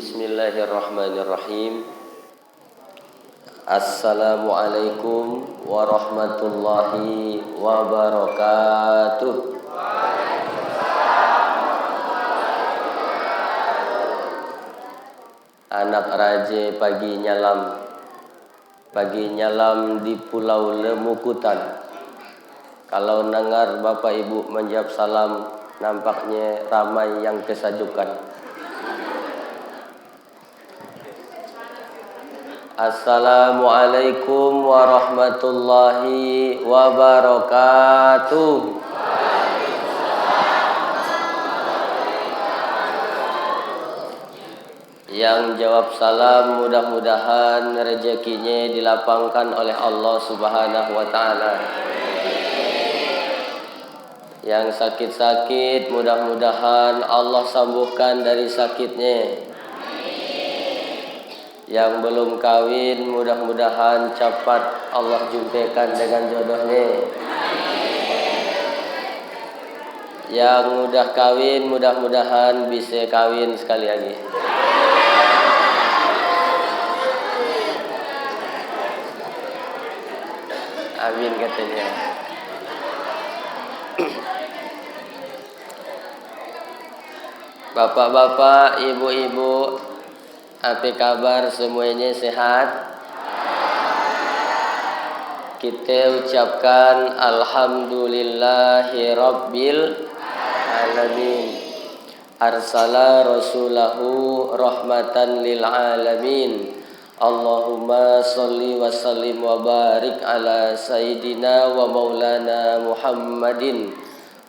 Bismillahirrahmanirrahim. Assalamualaikum warahmatullahi wabarakatuh. Anak raja pagi nyalam di Pulau Lemukutan. Kalau dengar Bapak Ibu menjawab salam, nampaknya ramai yang kesajukan. Assalamualaikum warahmatullahi wabarakatuh. Yang jawab salam mudah-mudahan rezekinya dilapangkan oleh Allah Subhanahu wa taala. Yang sakit-sakit mudah-mudahan Allah sembuhkan dari sakitnya. Yang belum kawin mudah-mudahan cepat Allah jumpakan dengan jodohnya. Yang udah kawin mudah-mudahan bisa kawin sekali lagi. Amin katanya. Bapak-bapak, ibu-ibu, apa kabar semuanya, sehat? Kita ucapkan alhamdulillahi rabbil alamin. Arsala rasulahu rahmatan lil alamin. Allahumma salli wa sallim wa barik ala sayyidina wa maulana Muhammadin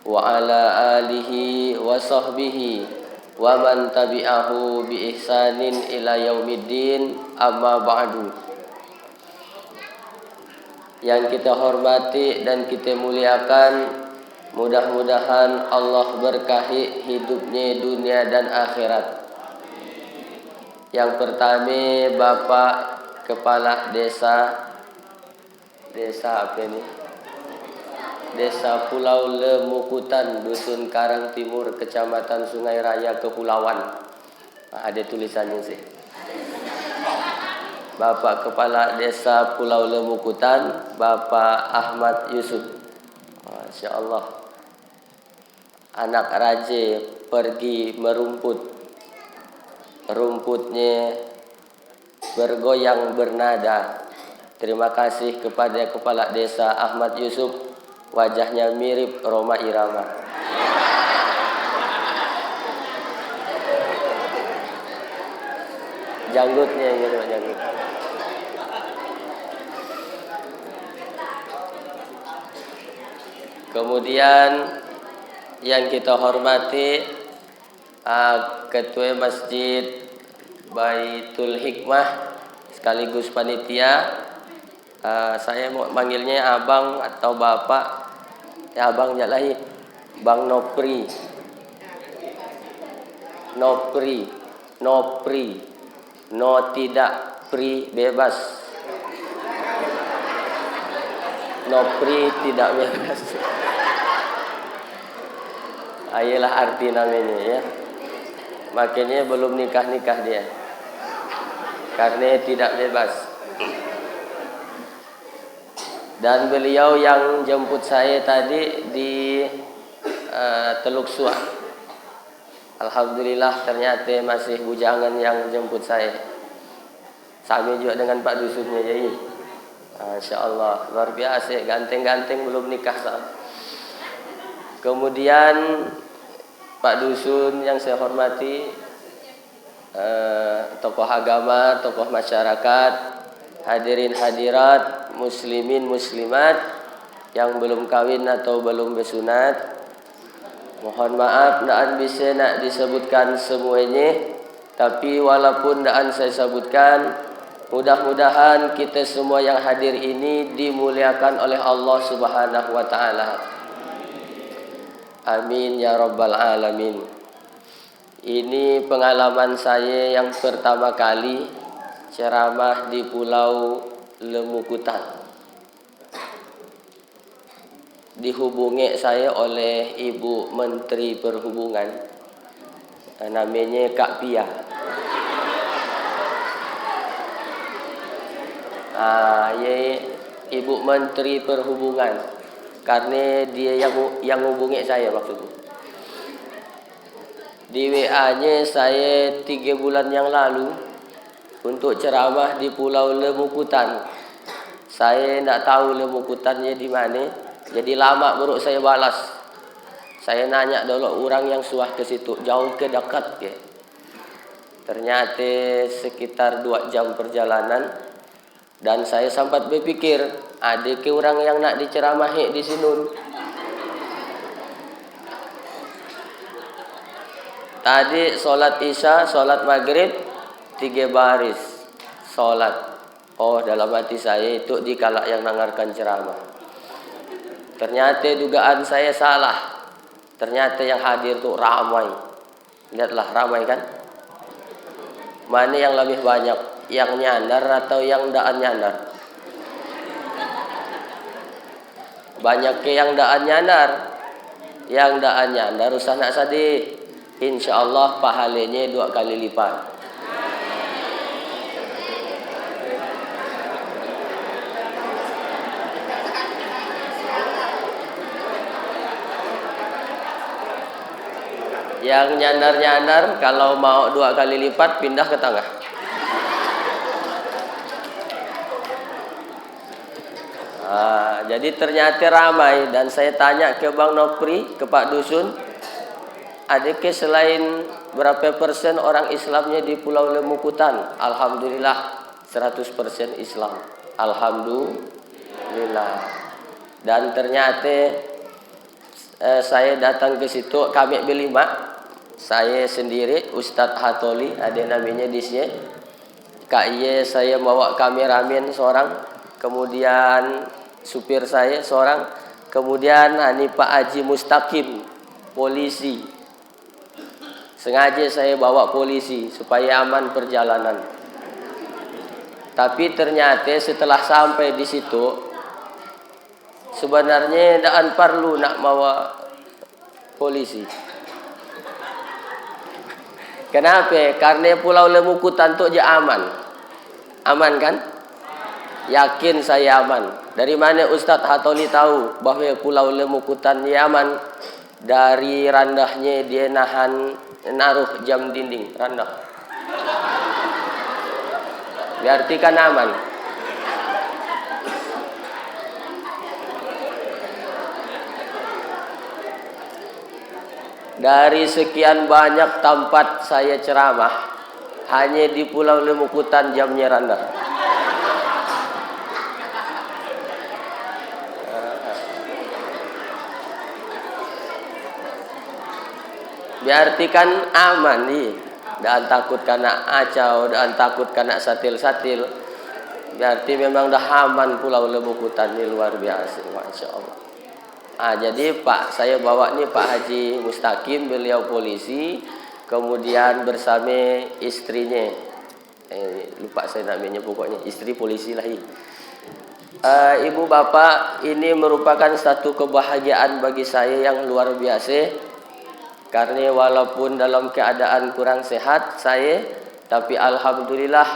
wa ala alihi wa sahbihi wa man tabi'ahu bi ihsanin ila yaumiddin, amma ba'du. Yang kita hormati dan kita muliakan, mudah-mudahan Allah berkahi hidupnya dunia dan akhirat. Yang pertama, Bapak Kepala Desa apa ini? Desa Pulau Lemukutan, Dusun Karang Timur, Kecamatan Sungai Raya, Kepulauan. Ada tulisannya sih. Bapak Kepala Desa Pulau Lemukutan, Bapak Ahmad Yusuf. Masya Allah. Anak raja pergi merumput. Rumputnya bergoyang bernada. Terima kasih kepada Kepala Desa Ahmad Yusuf. Wajahnya mirip Roma Irama. Janggutnya gitu, janggut. Kemudian yang kita hormati Ketua Masjid Baitul Hikmah sekaligus panitia. Saya mau manggilnya abang atau bapak. Ya abang jalahi, Bang Nopri. No tidak, pri bebas. Nopri tidak bebas. Ayolah arti namanya ya. Makanya belum nikah dia. Karena tidak bebas. Dan beliau yang jemput saya tadi di Teluk Suah. Alhamdulillah ternyata masih bujangan yang jemput saya. Sama juga dengan Pak Dusunnya jadi. Masya Allah, luar biasa, ganteng-ganteng belum nikah. Kemudian Pak Dusun yang saya hormati, tokoh agama, tokoh masyarakat, hadirin hadirat, muslimin muslimat yang belum kawin atau belum bersunat, mohon maaf ndak bisa nak disebutkan semuanya, tapi walaupun ndak saya sebutkan, mudah-mudahan kita semua yang hadir ini dimuliakan oleh Allah Subhanahu wa taala. Amin ya rabbal alamin. Ini pengalaman saya yang pertama kali ceramah di Pulau Lemukutan. Dihubungi saya oleh Ibu Menteri Perhubungan, namanya Kak Pia. Ye Ibu Menteri Perhubungan, karena dia yang hubungi saya maksudnya. Di WA-nya saya 3 bulan yang lalu untuk ceramah di Pulau Lemukutan. Saya tidak tahu Lemukutannya di mana, jadi lama baru saya balas. Saya nanya dulu orang yang suah ke situ, jauh ke dekat ke. Ternyata sekitar 2 jam perjalanan, dan saya sempat berpikir, ada ke orang yang nak diceramahi di sini. Tadi sholat isya, sholat maghrib, 3 baris sholat. Oh, dalam hati saya itu dikala yang dengarkan ceramah. Ternyata dugaan saya salah. Ternyata yang hadir itu ramai. Lihatlah, ramai kan? Mana yang lebih banyak? Yang nyandar atau yang daan nyandar? Banyak ke yang daan nyandar. Yang daan nyandar usah nak sedih. Insya Allah pahalanya 2 kali lipat. Yang nyandar-nyandar kalau mau 2 kali lipat pindah ke tengah. Jadi ternyata ramai, dan saya tanya ke Bang Nopri, ke Pak Dusun, adakah selain berapa persen orang Islamnya di Pulau Lemukutan? Alhamdulillah 100% Islam. Alhamdulillah. Dan ternyata saya datang ke situ, kami berlima. Saya sendiri, Ustadz Hatoli, ada namanya di sini. Kak Iye, saya bawa kameramen seorang, kemudian supir saya seorang, kemudian ini Pak Haji Mustaqim, polisi. Sengaja saya bawa polisi supaya aman perjalanan. Tapi ternyata setelah sampai di situ, sebenarnya tidak perlu nak bawa polisi. Kenapa? Karena Pulau Lemukutan itu aja aman. Aman kan? Yakin saya aman. Dari mana Ustadz Hatoli tahu bahwa Pulau Lemukutan aman? Dari randahnya dia naruh jam dinding randah. Berarti kan aman. Dari sekian banyak tempat saya ceramah, hanya di Pulau Lemukutan jamnya rendah. Berarti kan aman nih. Dan takut kena acau, dan takut kena satil-satil. Berarti memang dah aman Pulau Lemukutan ini, luar biasa, Masya Allah. Jadi Pak, saya bawa nih Pak Haji Mustaqim, beliau polisi, kemudian bersama istrinya, lupa saya namanya, pokoknya istri polisi lah. Ibu bapak, ini merupakan satu kebahagiaan bagi saya yang luar biasa, karena walaupun dalam keadaan kurang sehat saya, tapi alhamdulillah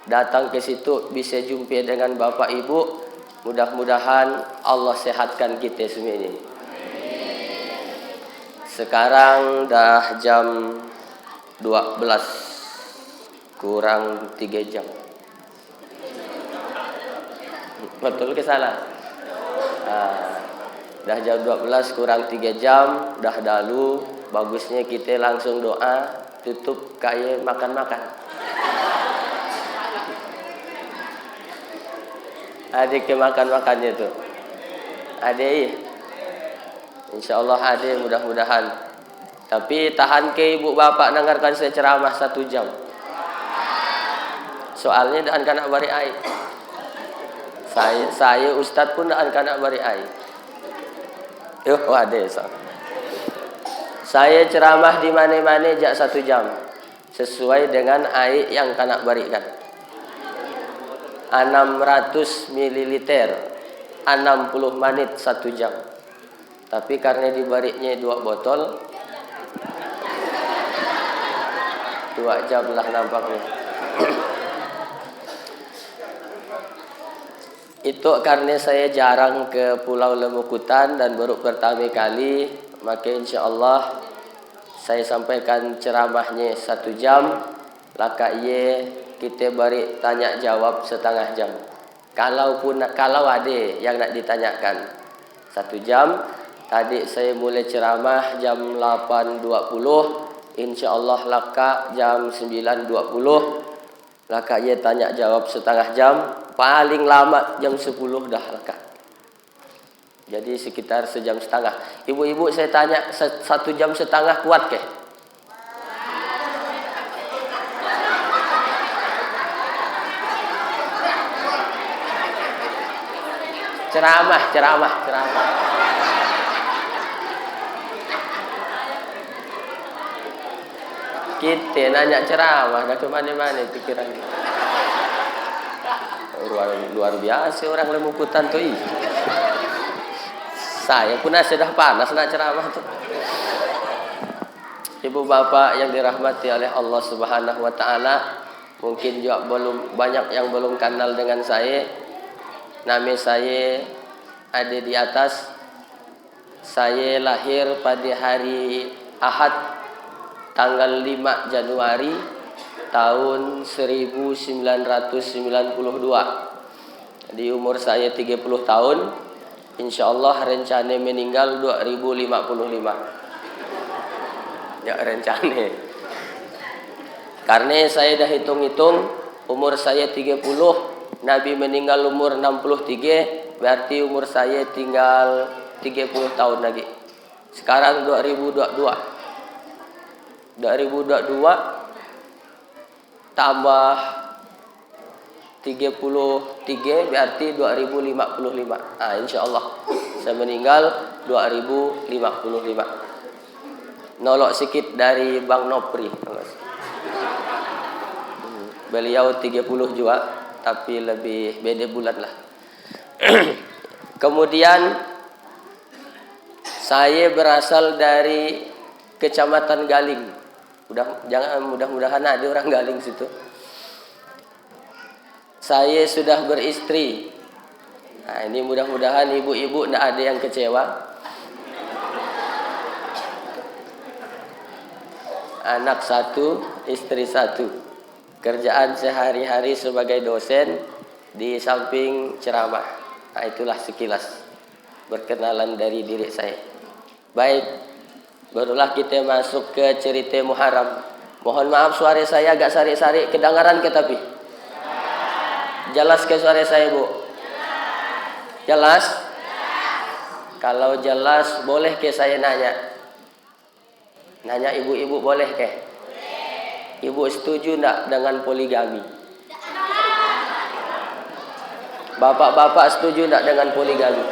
datang ke situ bisa jumpa dengan bapak ibu. Mudah-mudahan Allah sehatkan kita semua ini. Sekarang dah jam 12 kurang 3 jam. Betul ke salah? Dah jam 12 kurang 3 jam, dah dalu. Bagusnya kita langsung doa, tutup kayak makan-makan. Adik ke makan-makannya tuh. Adik, insya Allah adik, mudah-mudahan. Tapi tahan ke ibu bapak dengarkan saya ceramah 1 jam. Soalnya dah anak bari air. Saya ustad pun dah anak bari air. Adik. Saya ceramah di mana-mana jak 1 jam. Sesuai dengan air yang kanak barikan. 600 ml 60 menit 1 jam. Tapi karena dibariknya 2 botol 2 jam lah nampaknya. Itu karena saya jarang ke Pulau Lemukutan dan baru pertama kali, maka insya Allah saya sampaikan ceramahnya 1 jam, laka ye kita beri tanya jawab setengah jam. Kalau ada yang nak ditanyakan 1 jam, tadi saya mulai ceramah jam 8.20, insya Allah laka jam 9.20, laka ye tanya jawab setengah jam, paling lama jam 10 dah laka. Jadi sekitar 1,5 jam. Ibu-ibu saya tanya 1,5 jam kuat ke? Ceramah. Kita nanya ceramah, dah ke mana-mana pikirannya. Luar biasa orang Lemukutan tuh. Saya pun sudah panas nak ceramah tuh. Ibu bapak yang dirahmati oleh Allah Subhanahu wa taala, mungkin juga banyak yang belum kenal dengan saya. Nama saya ada di atas. Saya lahir pada hari Ahad tanggal 5 Januari tahun 1992. Di umur saya 30 tahun. Insya Allah rencana meninggal 2055. Ya rencana. Karena saya dah hitung-hitung umur saya 30, Nabi meninggal umur 63, berarti umur saya tinggal 30 tahun lagi. Sekarang 2022 tambah 33 berarti 2055. Insya Allah saya meninggal 2055. Nolok sikit dari Bang Nopri. Beliau 30 juga, tapi lebih beda bulan lah. Kemudian saya berasal dari Kecamatan Galing. Mudah-mudahan ada orang Galing situ. Saya sudah beristri. Ini mudah-mudahan ibu-ibu tidak ada yang kecewa. Anak 1, istri 1. Kerjaan sehari-hari sebagai dosen di samping ceramah. Itulah sekilas berkenalan dari diri saya. Baik, barulah kita masuk ke cerita Muharram. Mohon maaf suara saya agak sari-sari, kedengaran ke tapi? Jelas ke suara saya, Bu? Jelas? Kalau jelas, boleh ke saya nanya? Nanya ibu-ibu boleh ke? Ibu setuju enggak dengan poligami? Bapak-bapak setuju enggak dengan poligami?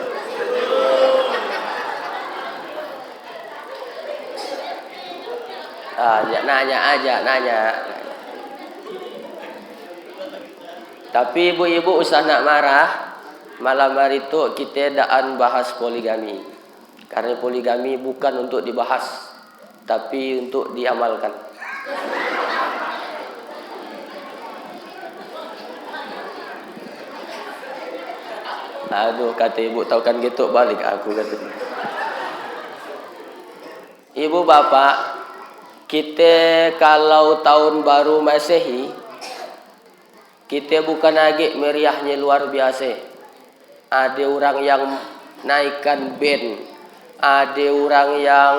Nanya aja. Tapi ibu-ibu usah nak marah. Malam hari itu kita daan bahas poligami. Karena poligami bukan untuk dibahas, tapi untuk diamalkan. Aduh, kata ibu, tahu kan gitu, balik aku kata. Ibu bapak, kita kalau tahun baru Masehi, kita bukan lagi meriahnya luar biasa. Ada orang yang naikkan band, ada orang yang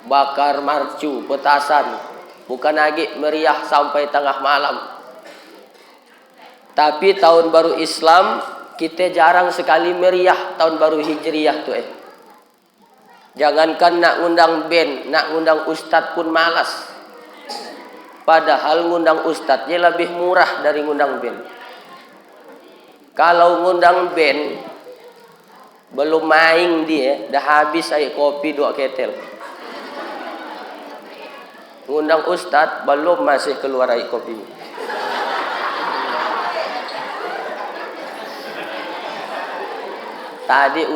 bakar marcu, petasan. Bukan lagi meriah sampai tengah malam. Tapi tahun baru Islam, kita jarang sekali meriah tahun baru Hijriyah tuh. Jangankan nak ngundang band, nak ngundang ustadz pun malas. Padahal ngundang ustadznya lebih murah dari ngundang band. Kalau ngundang band, belum main dia, dah habis air kopi 2 ketel. Ngundang ustadz, belum masih keluar air kopi. Tadi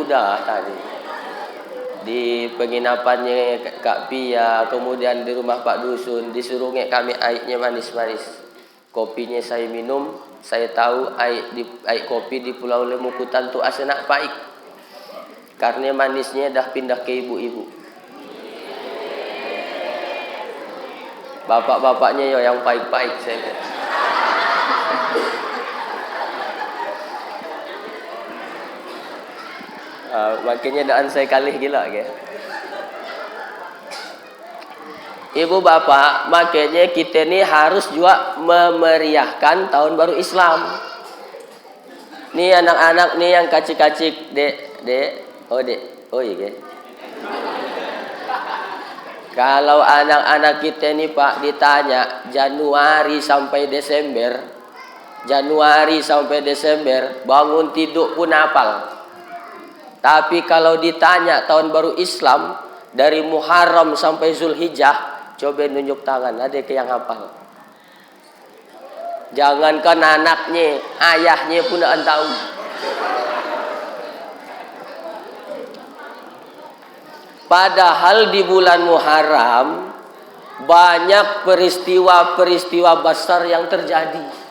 di penginapannya Kak Pia, kemudian di rumah Pak Dusun, disuruh ngek kami airnya manis-manis. Kopinya saya minum, saya tahu air kopi di Pulau Lemukutan tuh asenak pahit. Karena manisnya dah pindah ke ibu-ibu. Bapak-bapaknya yo yang pahit-pahit saya. Makanya daan saya kalih gila ke. Ibu bapak, makanya kita ni harus juga memeriahkan tahun baru Islam. Nih anak-anak nih yang kacik-kacik, dek, oh iya. Kalau anak-anak kita nih Pak ditanya Januari sampai Desember, bangun tidur pun hafal. Tapi kalau ditanya tahun baru Islam dari Muharram sampai Zulhijjah, coba nunjuk tangan, ada yang hafal. Jangankan anaknya, ayahnya pun tak tahu. Padahal di bulan Muharram banyak peristiwa-peristiwa besar yang terjadi.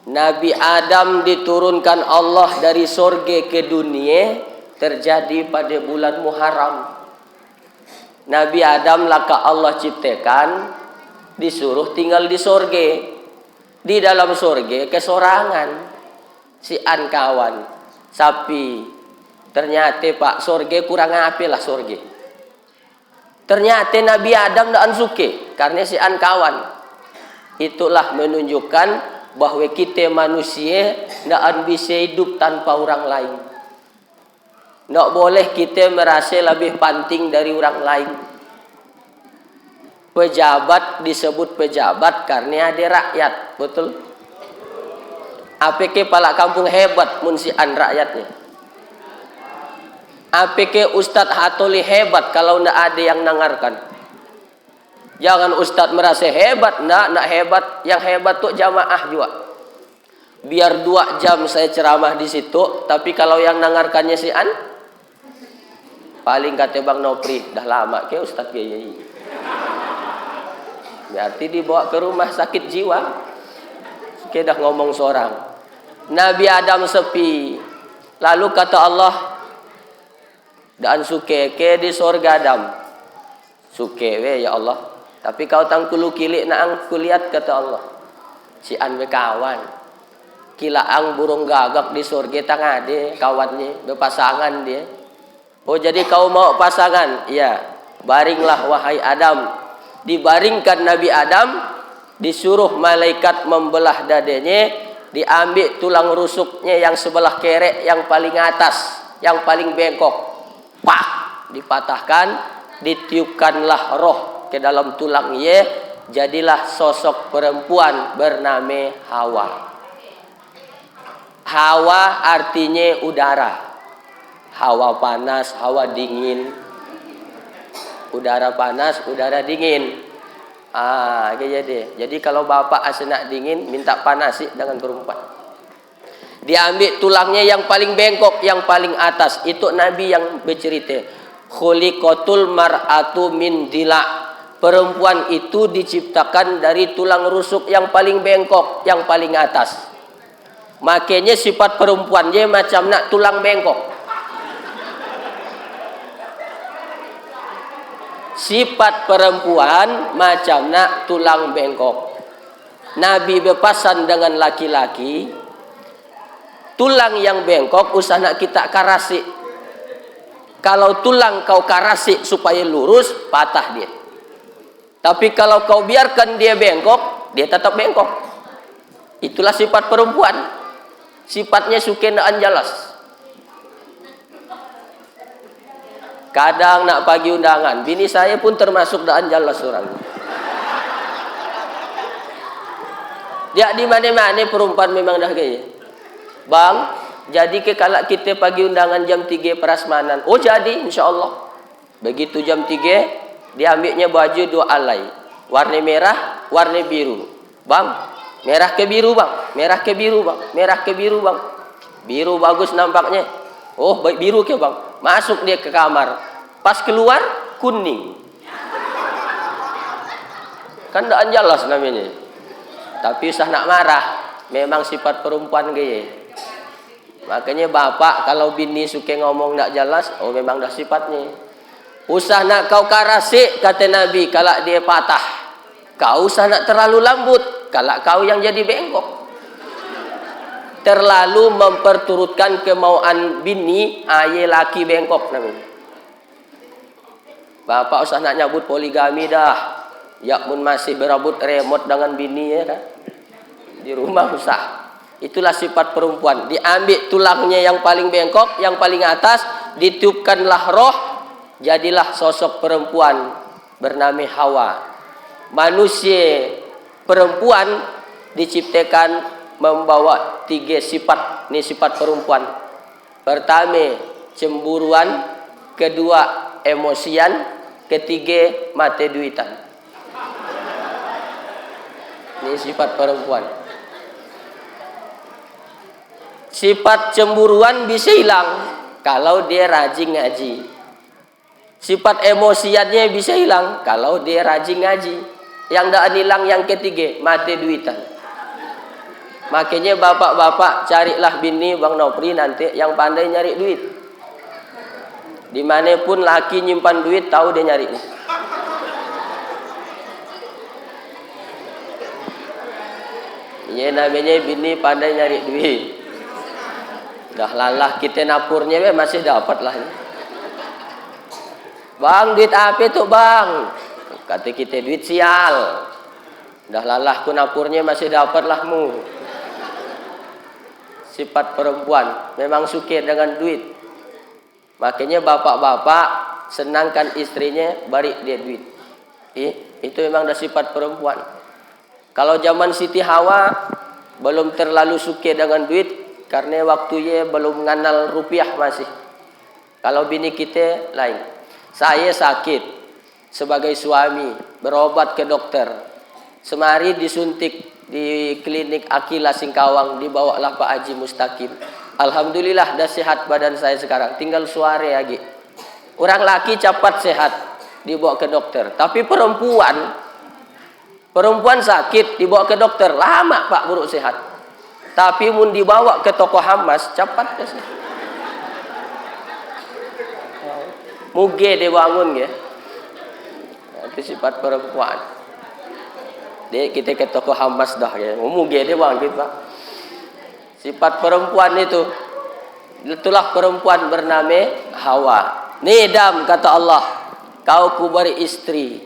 Nabi Adam diturunkan Allah dari sorga ke dunia terjadi pada bulan Muharram. Nabi Adam laka Allah ciptakan disuruh tinggal di sorga. Di dalam sorga kesorangan si an kawan sapi. Ternyata Pak sorga kurang apa lah sorga. Ternyata Nabi Adam ndak suka karena si an kawan. Itulah menunjukkan bahwa kita manusia ndak bisa hidup tanpa orang lain. Ndak boleh kita merasa lebih penting dari orang lain. Pejabat disebut pejabat karena ada rakyat, betul? Apakah kepala kampung hebat mun si an rakyatnya? Apakah Ustadz Hatoli hebat kalau ndak ada yang dengarkan? Jangan Ustadz merasa hebat, ndak hebat. Yang hebat tuh jamaah juga. Biar 2 jam saya ceramah di situ, tapi kalau yang dengarkannya si an, paling kata Bang Nopri, dah lama ke Ustadz Kiai. Berarti dibawa ke rumah sakit jiwa. Kita dah ngomong seorang. Nabi Adam sepi. Lalu kata Allah, dan suke ke di sorga Adam. Suke we ya Allah. Tapi kau tangkulu kilik naang kulihat kata Allah. Si an we kawan. Kilaang burung gagak di sorga tang ade kawannya, berpasangan dia. Oh jadi kau mau pasangan? Iya. Baringlah wahai Adam. Dibaringkan Nabi Adam, disuruh malaikat membelah dadanya, diambil tulang rusuknya yang sebelah kerek yang paling atas, yang paling bengkok. Pak, dipatahkan, ditiupkanlah roh ke dalam tulangnya, jadilah sosok perempuan bernama Hawa. Hawa artinya udara. Hawa panas, hawa dingin. Udara panas, udara dingin. Jadi kalau bapak asenak dingin, minta panasi dengan perempuan. Diambil tulangnya yang paling bengkok, yang paling atas. Itu Nabi yang bercerita. Khuliqatul mar'atu min dila. Perempuan itu diciptakan dari tulang rusuk yang paling bengkok, yang paling atas. Makanya sifat perempuannya macam nak tulang bengkok. Sifat perempuan macam nak tulang bengkok. Nabi berpasan dengan laki-laki. Tulang yang bengkok usah nak kita karasi. Kalau tulang kau karasi supaya lurus, patah dia. Tapi kalau kau biarkan dia bengkok, dia tetap bengkok. Itulah sifat perempuan. Sifatnya sukenaan jelas. Kadang nak pagi undangan, bini saya pun termasuk daan jelas orang. Dia di mana-mana perempuan memang dah gaya. Bang, jadi ke kalau kita pagi undangan jam 3 prasmanan. Oh jadi insyaallah. Begitu jam 3 diambilnya baju 2 alai. Warna merah, warna biru. Bang, merah ke biru bang. Merah ke biru bang. Merah ke biru bang. Biru bagus nampaknya. Oh baik biru ke bang. Masuk dia ke kamar. Pas keluar kuning. Kan dah jelas namanya. Tapi usah nak marah. Memang sifat perempuan gaya. Makanya bapak kalau bini suka ngomong tak jelas, oh memang dah sifatnya. Usah nak kau karasik, kata Nabi, kalau dia patah. Kau usah nak terlalu lembut, kalau kau yang jadi bengkok. Terlalu memperturutkan kemauan bini, ayah laki bengkok namanya. Bapak usah nak nyabut poligami dah. Ya pun masih berebut remote dengan bini ya kan. Di rumah usah. Itulah sifat perempuan. Diambil tulangnya yang paling bengkok, yang paling atas, ditiupkanlah roh, jadilah sosok perempuan bernama Hawa. Manusia perempuan diciptakan membawa 3 sifat. Ini sifat perempuan. Pertama, cemburuan. Kedua, emosian. Ketiga, mata duitan. Ini sifat perempuan. Sifat cemburuan bisa hilang kalau dia rajin ngaji. Sifat emosiannya bisa hilang kalau dia rajin ngaji. Yang tak hilang yang ketiga, mata duitan. Makanya bapak-bapak carilah bini Bang Nopri nanti yang pandai nyari duit. Dimanapun laki nyimpan duit, tahu dia nyari. Ya namanya bini pandai nyari duit. Dah lalah kita napurnya masih dapat lah. Bang, duit apa tuh bang? Kata kita duit sial. Dah lalah ku napurnya masih dapat lah mu. Sifat perempuan memang suka dengan duit. Makanya bapak-bapak senangkan istrinya beri dia duit. Itu memang dah sifat perempuan. Kalau zaman Siti Hawa belum terlalu suka dengan duit karena waktunya belum mengenal rupiah masih. Kalau bini kita lain. Saya sakit sebagai suami, berobat ke dokter. Semari disuntik di klinik Akila Singkawang, dibawalah Pak Haji Mustaqim. Alhamdulillah dah sehat badan saya sekarang, tinggal suara lagi. Orang laki cepat sehat dibawa ke dokter, tapi perempuan sakit dibawa ke dokter lama Pak buruk sehat. Tapi mun dibawa ke toko Hamas cepat ke sehat. Muge dia bangun ya. Itu sifat perempuan. Dia kita ke toko Hamas dah ya. Muge dia bangun Pak. Sifat perempuan itu. Itulah perempuan bernama Hawa. Nidam kata Allah, kau kuberi istri.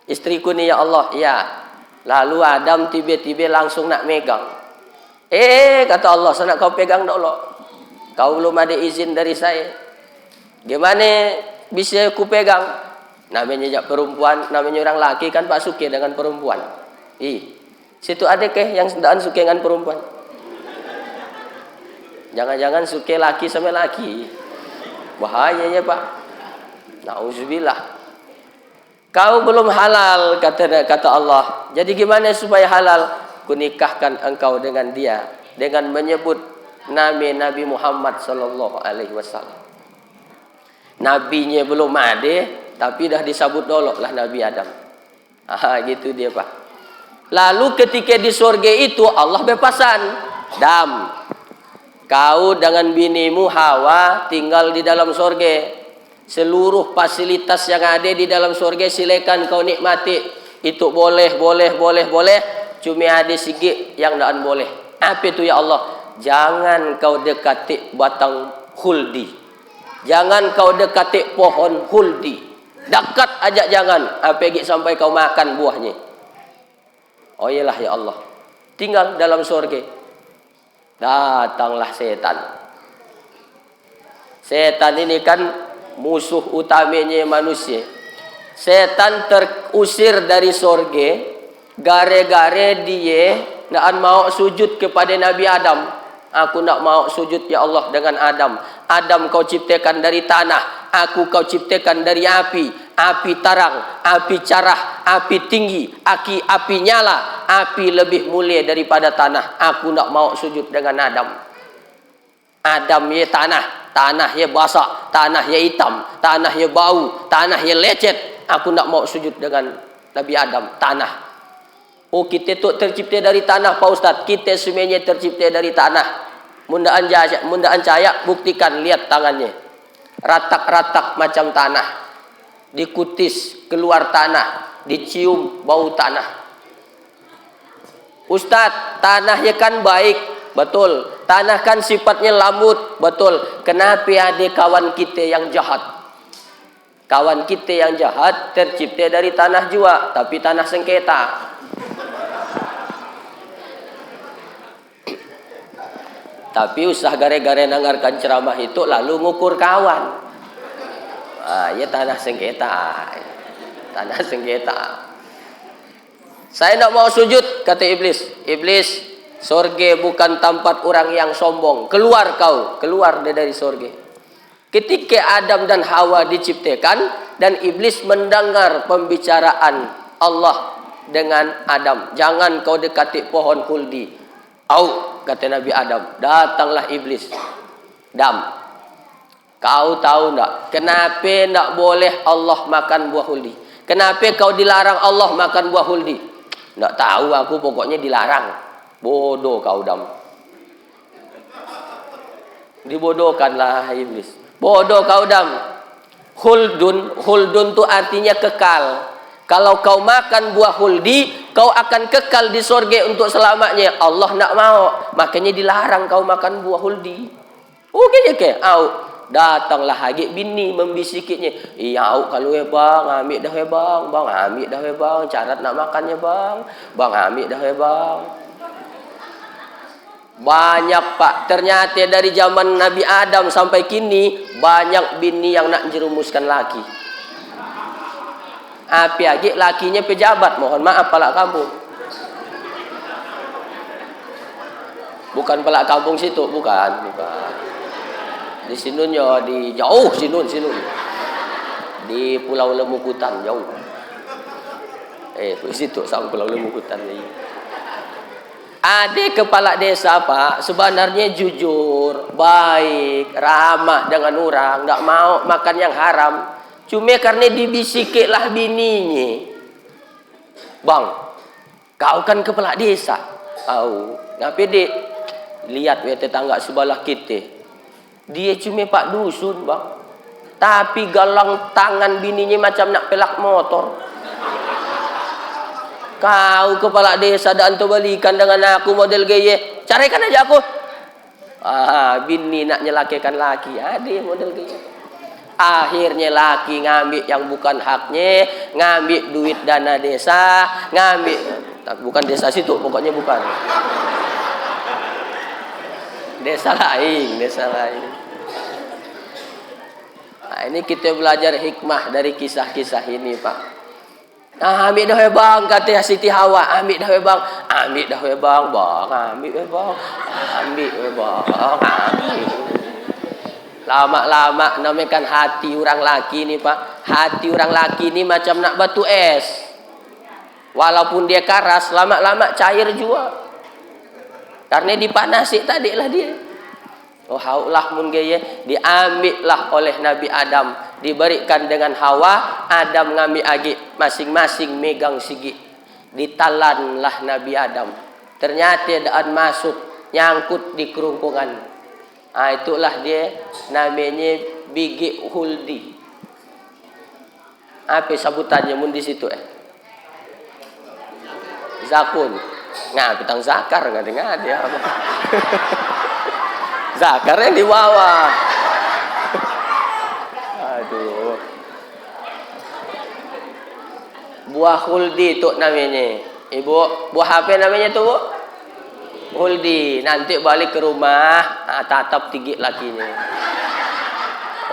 Istriku ni ya Allah, ya. Lalu Adam tiba-tiba langsung nak megang. Kata Allah, saya nak kau pegang dulu. Kau belum ada izin dari saya. Gimana bisa ku pegang? Namanya jak perempuan, namanya orang laki kan Pak suka dengan perempuan. Situ ada ke yang sedang suka dengan perempuan? Jangan-jangan suka laki sama laki. Bahayanya Pak. Nauzubillah. Kau belum halal kata Allah. Jadi gimana supaya halal? Kunikahkan engkau dengan dia dengan menyebut nama Nabi Muhammad sallallahu alaihi wasallam. Nabinya belum ada, tapi dah disebut dulu lah Nabi Adam. Gitu dia Pak. Lalu ketika di surga itu Allah berpesan, Dam, kau dengan binimu Hawa tinggal di dalam surga. Seluruh fasilitas yang ada di dalam surga silakan kau nikmati. Itu boleh. Cuma ada sikit yang tak boleh. Apa itu ya Allah? Jangan kau dekati batang huldi. Jangan kau dekati pohon huldi. Dekat aja jangan. Apa sampai kau makan buahnya. Oh iyalah ya Allah. Tinggal dalam surga. Datanglah setan. Setan ini kan musuh utamanya manusia. Setan terusir dari surga gara-gara dia nak mau sujud kepada Nabi Adam. Aku nak mau sujud ya Allah dengan Adam. Adam kau ciptakan dari tanah, aku kau ciptakan dari api. Api tarang, api carah, api tinggi, api nyala, api lebih mulia daripada tanah. Aku nak mau sujud dengan Adam. Adam ya tanah ya basah, tanah ya hitam, tanah ya bau, tanah ya lecet. Aku nak mau sujud dengan Nabi Adam, tanah. Oh kita tu tercipta dari tanah Pak Ustaz. Kita semuanya tercipta dari tanah. Mundaan cahaya buktikan, lihat tangannya. Ratak-ratak macam tanah. Dikutis keluar tanah. Dicium bau tanah. Ustaz, tanahnya kan baik. Betul. Tanah kan sifatnya lembut. Betul. Kenapa ada kawan kita yang jahat? Kawan kita yang jahat tercipta dari tanah jua. Tapi tanah sengketa. Tapi usah gare-gare nangarkan ceramah itu lalu ngukur kawan. Ya tanah sengketa. Tanah sengketa. Saya tidak mau sujud, kata iblis. Iblis, sorga bukan tempat orang yang sombong. Keluar kau, keluar dari sorga. Ketika Adam dan Hawa diciptakan dan iblis mendengar pembicaraan Allah dengan Adam. Jangan kau dekati pohon khuldi. Au, kata Nabi Adam, datanglah iblis. Dam, kau tahu tak kenapa tak boleh Allah makan buah huldi? Kenapa kau dilarang Allah makan buah huldi? Tak tahu aku, pokoknya dilarang. Bodoh kau Dam. Dibodohkanlah iblis. Bodoh kau Dam. Huldun tu artinya kekal. Kalau kau makan buah huldi, kau akan kekal di sorga untuk selamanya. Allah nak mau, makanya dilarang kau makan buah huldi. Oh kaya datanglah lagi bini membisikinya. Iya kalau bang, ambil dah bang, ambil dah bang. Carat nak makannya bang, ambil dah bang. Banyak Pak, ternyata dari zaman Nabi Adam sampai kini banyak bini yang nak jerumuskan laki. Api lagi lakinya pejabat, mohon maaf palak kampung. Bukan palak kampung situ, bukan. Di sinunnya, di jauh sinun. Di Pulau Lemukutan jauh. Di situ sang Pulau Lemukutan ni. Ada kepala desa Pak, sebenarnya jujur, baik, ramah dengan orang, enggak mau makan yang haram. Cuma karena dibisikiklah bininya. Bang, kau kan kepala desa. Tahu. Ngapa dek? Lihat tetangga sebelah kita. Dia cuma pak dusun bang. Tapi galang tangan bininya macam nak pelak motor. Kau kepala desa dan tu balikan dengan aku model gaya. Carikan aja aku. Bini nak nyelakikan laki. Ada model gaya. Akhirnya laki ngambil yang bukan haknya, ngambil duit dana desa, ngambil bukan desa situ, pokoknya bukan. Desa lain. Nah, ini kita belajar hikmah dari kisah-kisah ini, Pak. Ambil dah bang, kata Siti Hawa, ambil dah bang, ambil. Lama-lama namakan hati orang laki ni Pak. Hati orang laki ni macam nak batu es. Walaupun dia keras, lama-lama cair juga. Karena dipanasi tadi lah dia. Oh haulah mun gaya, diambillah oleh Nabi Adam, diberikan dengan Hawa. Adam ngambil agi, masing-masing megang sigi. Ditalanlah Nabi Adam. Ternyata daan masuk, nyangkut di kerungkungan. Itulah dia namanya bigi huldi. Apa sebutannya mun di situ Zakun. Nah, petang zakar enggak dengar dia apa. Zakar yang di bawah. Aduh. Buah huldi itu namanya. Ibu, buah apa namanya tuh, Bu? Huldi. Nanti balik ke rumah, tatap tinggi lakinya.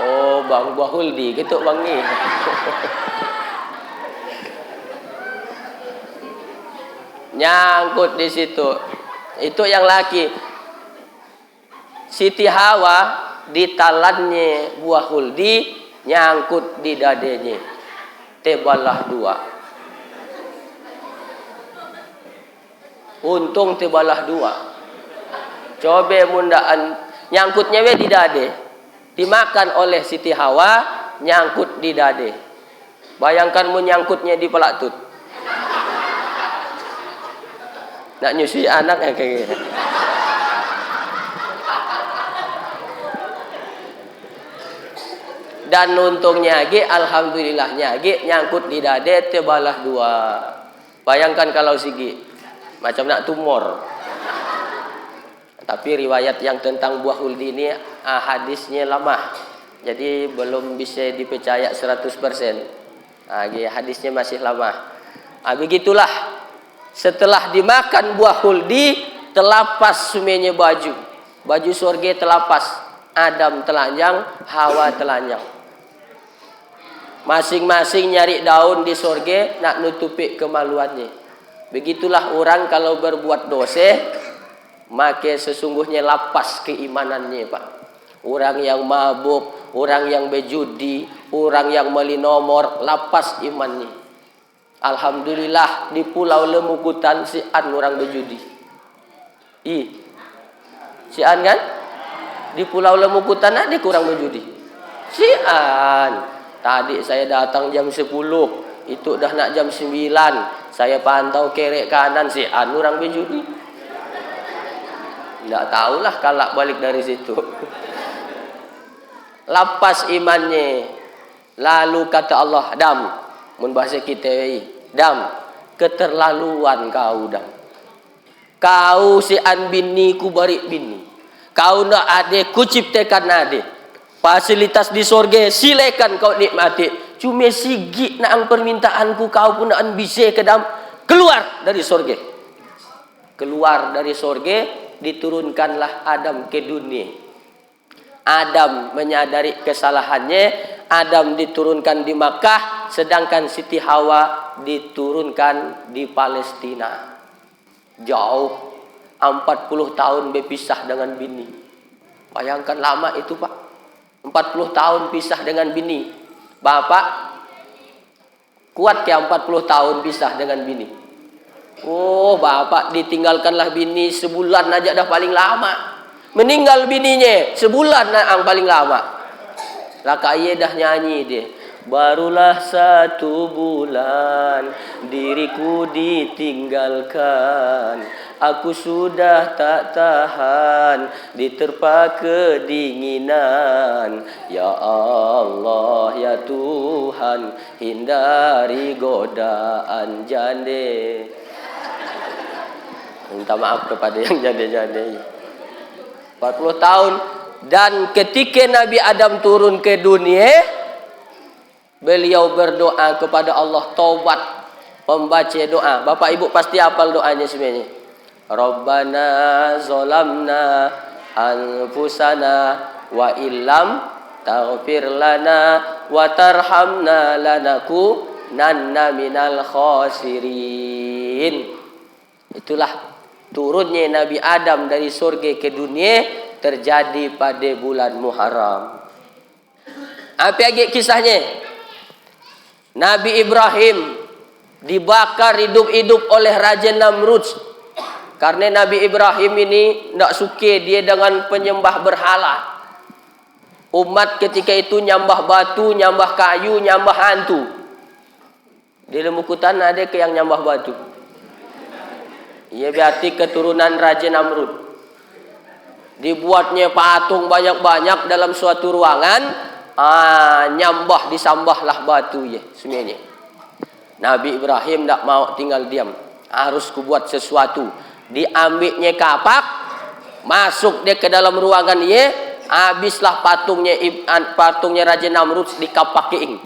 Oh, bang buah huldi gitu bang nih. Nyangkut di situ. Itu yang laki. Siti Hawa ditalannya buah huldi, nyangkut di dadanya. Tebalah dua. Untung tebalah dua. Coba mundaan nyangkutnya di dade. Dimakan oleh Siti Hawa, nyangkut di dade. Bayangkan menyangkutnya di pelak tut. Nak nyusui anak kayak gitu. Dan untungnya lagi, alhamdulillahnya lagi nyangkut di dade tebalah 2. Bayangkan kalau sigi macam nak tumor. Tapi riwayat yang tentang buah huldi ini hadisnya lemah. Jadi belum bisa dipercaya 100%. Hadisnya masih lemah. Begitulah. Setelah dimakan buah huldi, terlepas semuanya baju. Baju surga terlepas. Adam telanjang, Hawa telanjang. Masing-masing nyari daun di surga nak nutupi kemaluannya. Begitulah orang kalau berbuat dosa, maka sesungguhnya lapas keimanannya, Pak. Orang yang mabuk, orang yang berjudi, orang yang meli nomor, lapas imannya. Alhamdulillah di Pulau Lemukutan si An orang berjudi. Si An kan? Di Pulau Lemukutan ada kurang berjudi. Si An. Tadi saya datang jam 10, itu dah nak jam 9. Saya pantau kerek kanan si An orang berjudi. Tidak tahulah kalak balik dari situ. Lapas imannya. Lalu kata Allah, Dam, mun bahasa kita Dam, keterlaluan kau Dam. Kau si An bini ku bari bini. Kau nak ade ku ciptakan ade. Fasilitas di sorga silakan kau nikmati. Cuma sigi nak permintaanku kau pun nak bisa ke Dam. Keluar dari sorga. Keluar dari sorga, diturunkanlah Adam ke dunia. Adam menyadari kesalahannya, Adam diturunkan di Makkah, sedangkan Siti Hawa diturunkan di Palestina. Jauh, 40 tahun berpisah dengan bini. Bayangkan lama itu, Pak. 40 tahun pisah dengan bini. Bapak, kuat ke 40 tahun pisah dengan bini? Oh, bapak ditinggalkanlah bini sebulan aja dah paling lama. Meninggal bininya sebulan yang paling lama. Laka ia dah nyanyi dia. Barulah 1 bulan diriku ditinggalkan. Aku sudah tak tahan diterpa kedinginan. Ya Allah ya Tuhan, hindari godaan jande. Minta maaf kepada yang jande-jande. 40 tahun. Dan ketika Nabi Adam turun ke dunia, beliau berdoa kepada Allah, taubat, membaca doa. Bapak Ibu pasti hafal doanya sebenarnya. Rabbana zolamna anfusana wa illam taghfir lana wa tarhamna lanakunanna minal khasirin. Itulah turunnya Nabi Adam dari surga ke dunia terjadi pada bulan Muharram. Apa lagi kisahnya? Nabi Ibrahim dibakar hidup-hidup oleh Raja Namrud. Karena Nabi Ibrahim ini tidak suka dia dengan penyembah berhala. Umat ketika itu nyambah batu, nyambah kayu, nyambah hantu. Di Lemukutan ada ke yang nyambah batu. Ia berarti keturunan Raja Namrud. Dibuatnya patung banyak-banyak dalam suatu ruangan. Nyambah disambahlah batu ya semuanya. Nabi Ibrahim tidak mau tinggal diam. Harus kubuat sesuatu. Diambilnya kapak, masuk dia ke dalam ruangan ia, habislah patungnya Raja Namrud dikapakin.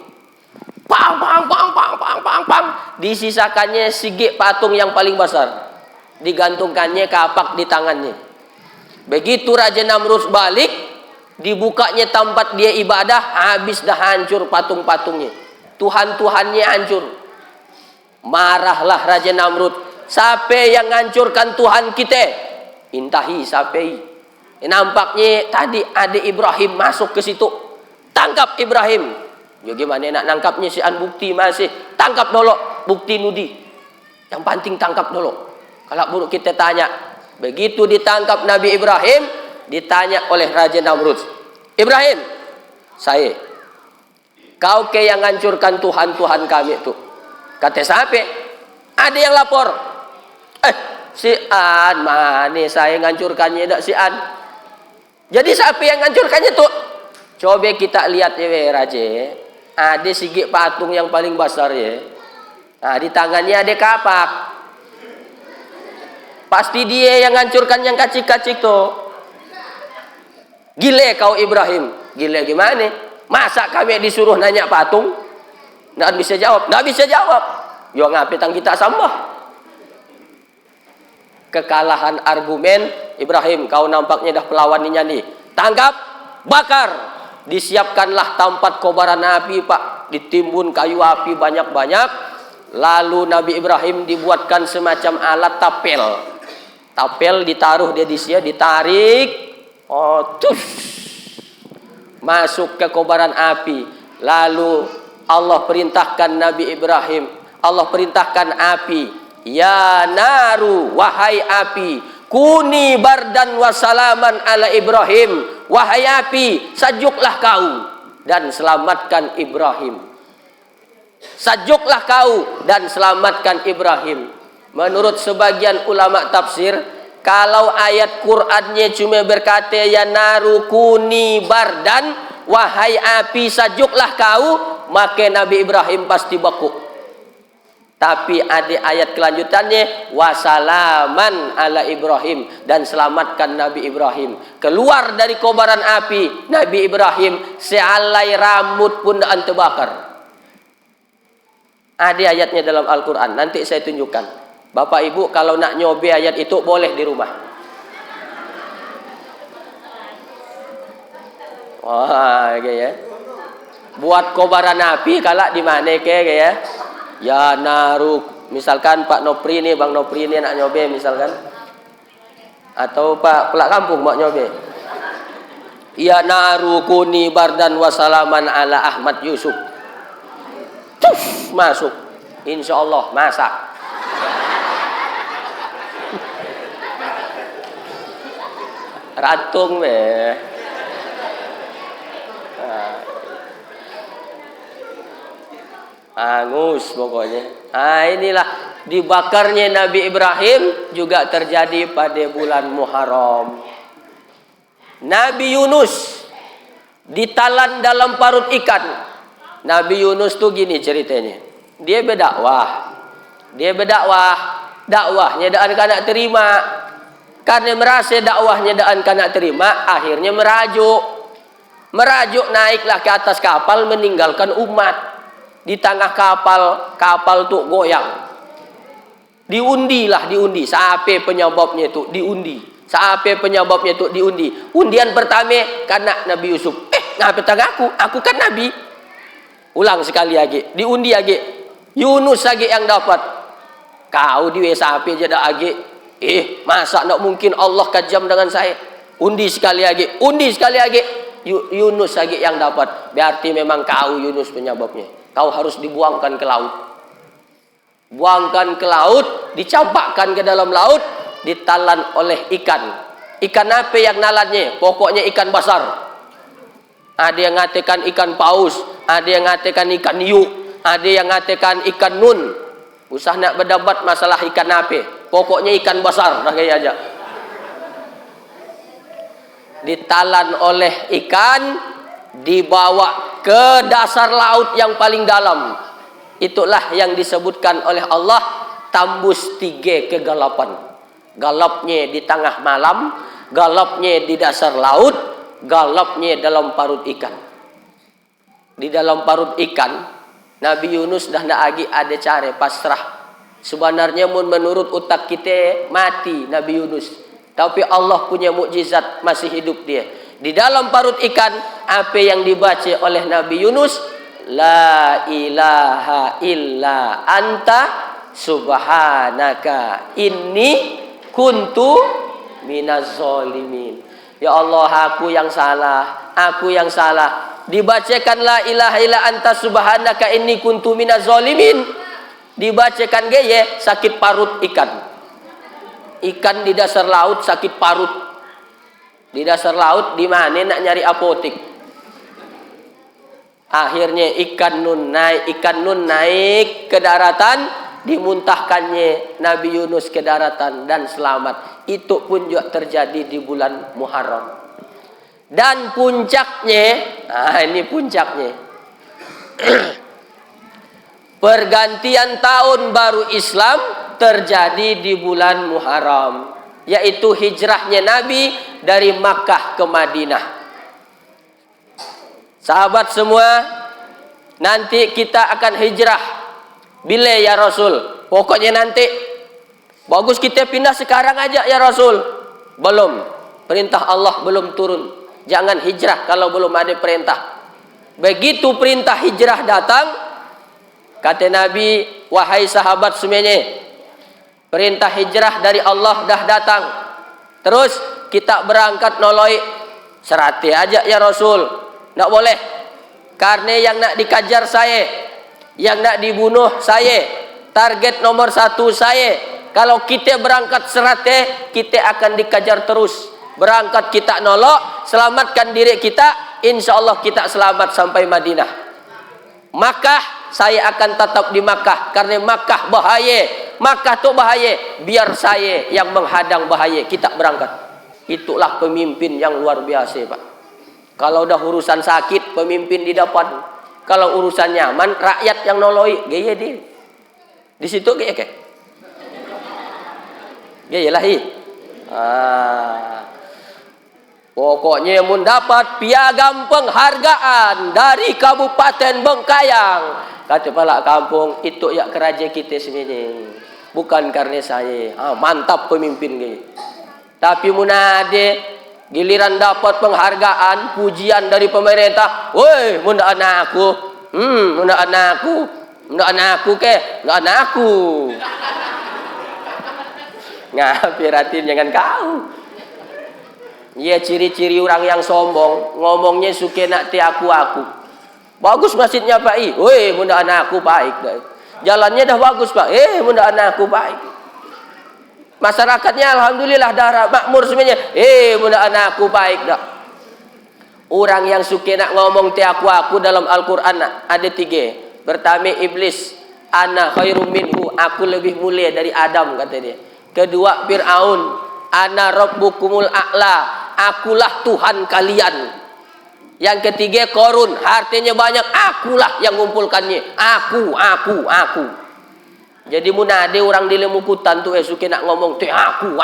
Pang pang pang pang pang pang pang. Disisakannya sigi patung yang paling besar. Digantungkannya kapak di tangannya. Begitu Raja Namrud balik, dibukanya tempat dia ibadah, habis dah hancur patung-patungnya. Tuhan-tuhannya hancur. Marahlah Raja Namrud. Siapa yang hancurkan Tuhan kita? Intahi siapa? Nampaknya tadi ada Ibrahim masuk ke situ. Tangkap Ibrahim. Ya gimana nak nangkapnya si an bukti masih. Tangkap dulu bukti nudi. Yang penting tangkap dulu. Kalau buruk kita tanya. Begitu ditangkap Nabi Ibrahim, ditanya oleh Raja Namrud. Ibrahim, saya. Kau ke yang hancurkan Tuhan-Tuhan kami itu. Kata siapa? Ada yang lapor. Si An, mana saya ngancurkannya dak si An. Jadi siapa yang ngancurkannya tuh? Coba kita lihat ya Raja. Ada sigi patung yang paling besar ya. Nah, di tangannya ada kapak. Pasti dia yang ngancurkan yang kacik-kacik tuh. Gile kau Ibrahim. Gile gimana? Masa kami disuruh nanya patung? Nggak bisa jawab. Nggak bisa jawab. Yo ngapain kita sambah? Kekalahan argumen Ibrahim, kau nampaknya dah pelawaninya nih. Tangkap, bakar. Disiapkanlah tempat kobaran api, Pak. Ditimbun kayu api banyak-banyak. Lalu Nabi Ibrahim dibuatkan semacam alat tapel. Tapel ditaruh dia di sini, ditarik. Oh, tuh. Masuk ke kobaran api. Lalu Allah perintahkan Nabi Ibrahim. Allah perintahkan api. Ya naru, wahai api, kuni bardan wasalaman ala Ibrahim. Wahai api, sajuklah kau dan selamatkan Ibrahim. Sajuklah kau dan selamatkan Ibrahim. Menurut sebagian ulama tafsir, kalau ayat Qur'annya cuma berkata ya naru kuni bardan, wahai api sajuklah kau, maka Nabi Ibrahim pasti beku. Tapi ada ayat kelanjutannya wasalaman ala Ibrahim, dan selamatkan Nabi Ibrahim. Keluar dari kobaran api Nabi Ibrahim sealai rambut pun tak terbakar. Ada ayatnya dalam Al-Quran, nanti saya tunjukkan. Bapak Ibu kalau nak nyobe ayat itu boleh di rumah. Wah, kayak ya. Buat kobaran api kalak di mana kayak ya? Ya naru, misalkan Pak Nopri nih, Bang Nopri ini nak nyobe misalkan. Atau Pak pelak kampung mau nyobe. Ya naru kuni bardan wasalaman ala Ahmad Yusuf. Tuf, masuk. Insya Allah masak. Ratung weh. Angus pokoknya. Inilah dibakarnya Nabi Ibrahim juga terjadi pada bulan Muharram. Nabi Yunus ditalan dalam parut ikan. Nabi Yunus tuh gini ceritanya. Dia berdakwah. Dakwahnya dak anak terima. Karena merasa dakwahnya dak anak terima, akhirnya merajuk naiklah ke atas kapal meninggalkan umat. Di tengah kapal tuh goyang. Diundi. Siapa penyebabnya itu? Diundi. Undian pertama karena Nabi Yusuf. Ngapa tengah aku? Aku kan Nabi. Ulang sekali lagi. Diundi lagi. Yunus lagi yang dapat. Kau di siapa aja dah lagi. Masa nak mungkin Allah kejam dengan saya? Undi sekali lagi. Yunus lagi yang dapat. Berarti memang kau Yunus penyebabnya. Kau harus dibuangkan ke laut. Buangkan ke laut, dicampakkan ke dalam laut, ditalan oleh ikan. Ikan apa yang nalannya? Pokoknya ikan besar. Ada yang ngatakan ikan paus, ada yang ngatakan ikan hiu, ada yang ngatakan ikan nun. Usah nak berdebat masalah ikan apa. Pokoknya ikan besar, dah kayak aja. Ditalan oleh ikan, dibawa ke dasar laut yang paling dalam. Itulah yang disebutkan oleh Allah tambus 3 kegelapan. Galapnya di tengah malam, galapnya di dasar laut, galapnya dalam parut ikan. Di dalam parut ikan, Nabi Yunus dah nak lagi ada cara pasrah. Sebenarnya menurut utak kita mati Nabi Yunus, tapi Allah punya mukjizat, masih hidup dia. Di dalam parut ikan, apa yang dibaca oleh Nabi Yunus? La ilaha illa anta subhanaka inni kuntu minaz zalimin. Ya Allah, aku yang salah. Dibacakan la ilaha illa anta subhanaka inni kuntu minaz zalimin. Dibacakan gaya sakit parut ikan. Ikan di dasar laut sakit parut. Di dasar laut di mana nak nyari apotik? Akhirnya ikan nun naik ke daratan, dimuntahkannya Nabi Yunus ke daratan dan selamat. Itu pun juga terjadi di bulan Muharram. Dan puncaknya, ini puncaknya. Pergantian tahun baru Islam terjadi di bulan Muharram, yaitu hijrahnya Nabi dari Makkah ke Madinah. Sahabat semua, nanti kita akan hijrah. Bila ya Rasul? Pokoknya nanti. Bagus kita pindah sekarang aja ya Rasul. Belum. Perintah Allah belum turun. Jangan hijrah kalau belum ada perintah. Begitu perintah hijrah datang, kata Nabi, wahai sahabat semuanya, perintah hijrah dari Allah dah datang. Terus kita berangkat noloi. Serati aja ya Rasul. Tak boleh. Karena yang nak dikajar saya, yang nak dibunuh saya, target nomor 1 saya. Kalau kita berangkat serate, kita akan dikajar terus. Berangkat kita nolok, selamatkan diri kita, insya Allah kita selamat sampai Madinah. Makkah, saya akan tetap di Makkah, karena Makkah bahaya. Makkah tu bahaya, biar saya yang menghadang bahaya. Kita berangkat. Itulah pemimpin yang luar biasa, Pak. Kalau dah urusan sakit, pemimpin di depan. Kalau urusan nyaman, rakyat yang noloi. Gaya dia. Di situ gaya ke? Gaya lah. Pokoknya mun dapat piagam penghargaan dari Kabupaten Bengkayang, kata kepala kampung, itu ya kerajaan kita sebenarnya. Bukan karena saya. Mantap pemimpin gaya. Tapi mun ada giliran dapat penghargaan, pujian dari pemerintah, woi, munda anakku, munda anakku ke, munda anakku. Ngapiratin jangan kau. Ya ciri-ciri orang yang sombong, ngomongnya suka nak ti aku. Bagus masjidnya Pak I, woi, munda anakku baik. Jalannya dah bagus Pak, munda anakku baik. Masyarakatnya alhamdulillah darah makmur semuanya. Munda anakku baik dah. Orang yang suka nak ngomong ti aku dalam Al-Quran ada 3. Pertama iblis, ana khairum minhu, aku lebih mulia dari Adam kata dia. Kedua Fir'aun, ana rabbukumul a'la, akulah Tuhan kalian. Yang ketiga Korun, hartanya banyak, akulah yang mengumpulkannya. Aku. Jadi muna ada orang di lemukutan tu suka nak ngomong tu aku.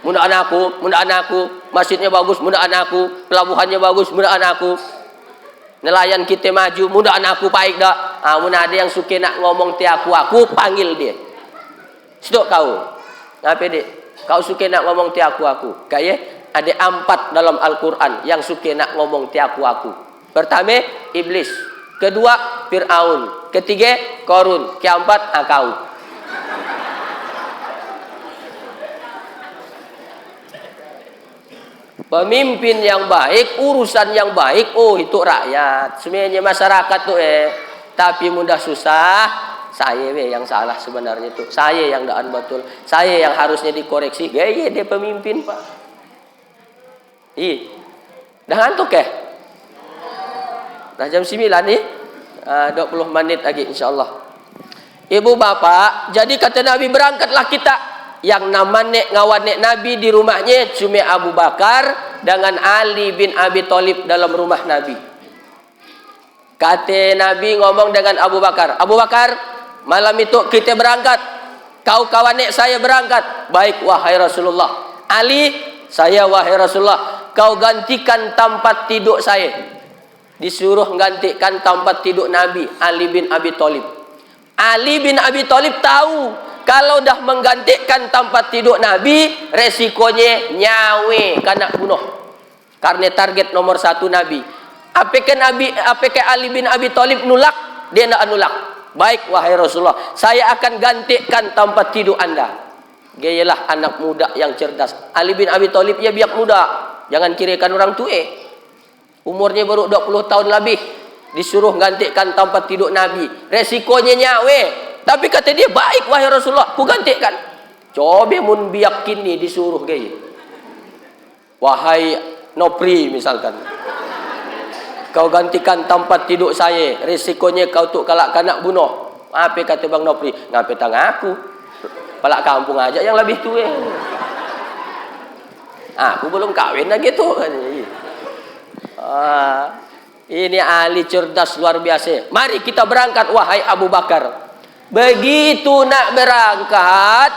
Muna anakku, masjidnya bagus, muna anakku, pelabuhannya bagus, muna anakku. Nelayan kita maju, muna anakku baik dak. Muna ada yang suka nak ngomong ti aku, panggil dia. Sedok kau. Apa dik? Kau suka nak ngomong ti aku. Kaya ada 4 dalam Al-Quran yang suka nak ngomong ti aku. Pertama iblis, kedua Fir'aun, ketiga Korun, keempat kau. Pemimpin yang baik, urusan yang baik, itu rakyat. Sebenarnya masyarakat tuh tapi mudah susah. Saya yang salah sebenarnya tuh. Saya yang daan betul. Saya yang harusnya dikoreksi. Gaya dia pemimpin Pak. Dah ngantuk ke? Dah jam 9 nih. 20 menit lagi insyaAllah. Ibu bapak, jadi kata Nabi berangkatlah kita. Yang namanya ngawanek Nabi di rumahnya cuma Abu Bakar dengan Ali bin Abi Thalib dalam rumah Nabi. Kata Nabi ngomong dengan Abu Bakar, Abu Bakar, malam itu kita berangkat. Kau kawanek saya berangkat. Baik wahai Rasulullah. Ali, saya wahai Rasulullah. Kau gantikan tempat tidur saya. Disuruh gantikan tempat tidur Nabi, Ali bin Abi Thalib. Ali bin Abi Thalib tahu kalau dah menggantikan tempat tidur Nabi, resikonya nyawe kena bunuh. Karena target nomor 1 Nabi. Apakah Ali bin Abi Thalib nolak? Dia nak nolak. Baik wahai Rasulullah, saya akan gantikan tempat tidur anda. Gayalah anak muda yang cerdas. Ali bin Abi Thalib ya biak muda. Jangan kirakan orang tua. Umurnya baru 20 tahun lebih. Disuruh gantikan tempat tidur Nabi. Resikonya nyawe. Tapi kata dia, baik wahai Rasulullah, ku gantikan. Coba mun biak kini disuruh gaya. Wahai Nopri misalkan. Kau gantikan tempat tidur saya. Resikonya kau tu kalak kanak bunuh. Apa kata Bang Nopri? Ngapain tang aku? Palak kampung aja yang lebih tua. Aku belum kawin lagi tuh. Ini ahli cerdas luar biasa. Mari kita berangkat wahai Abu Bakar. Begitu nak berangkat,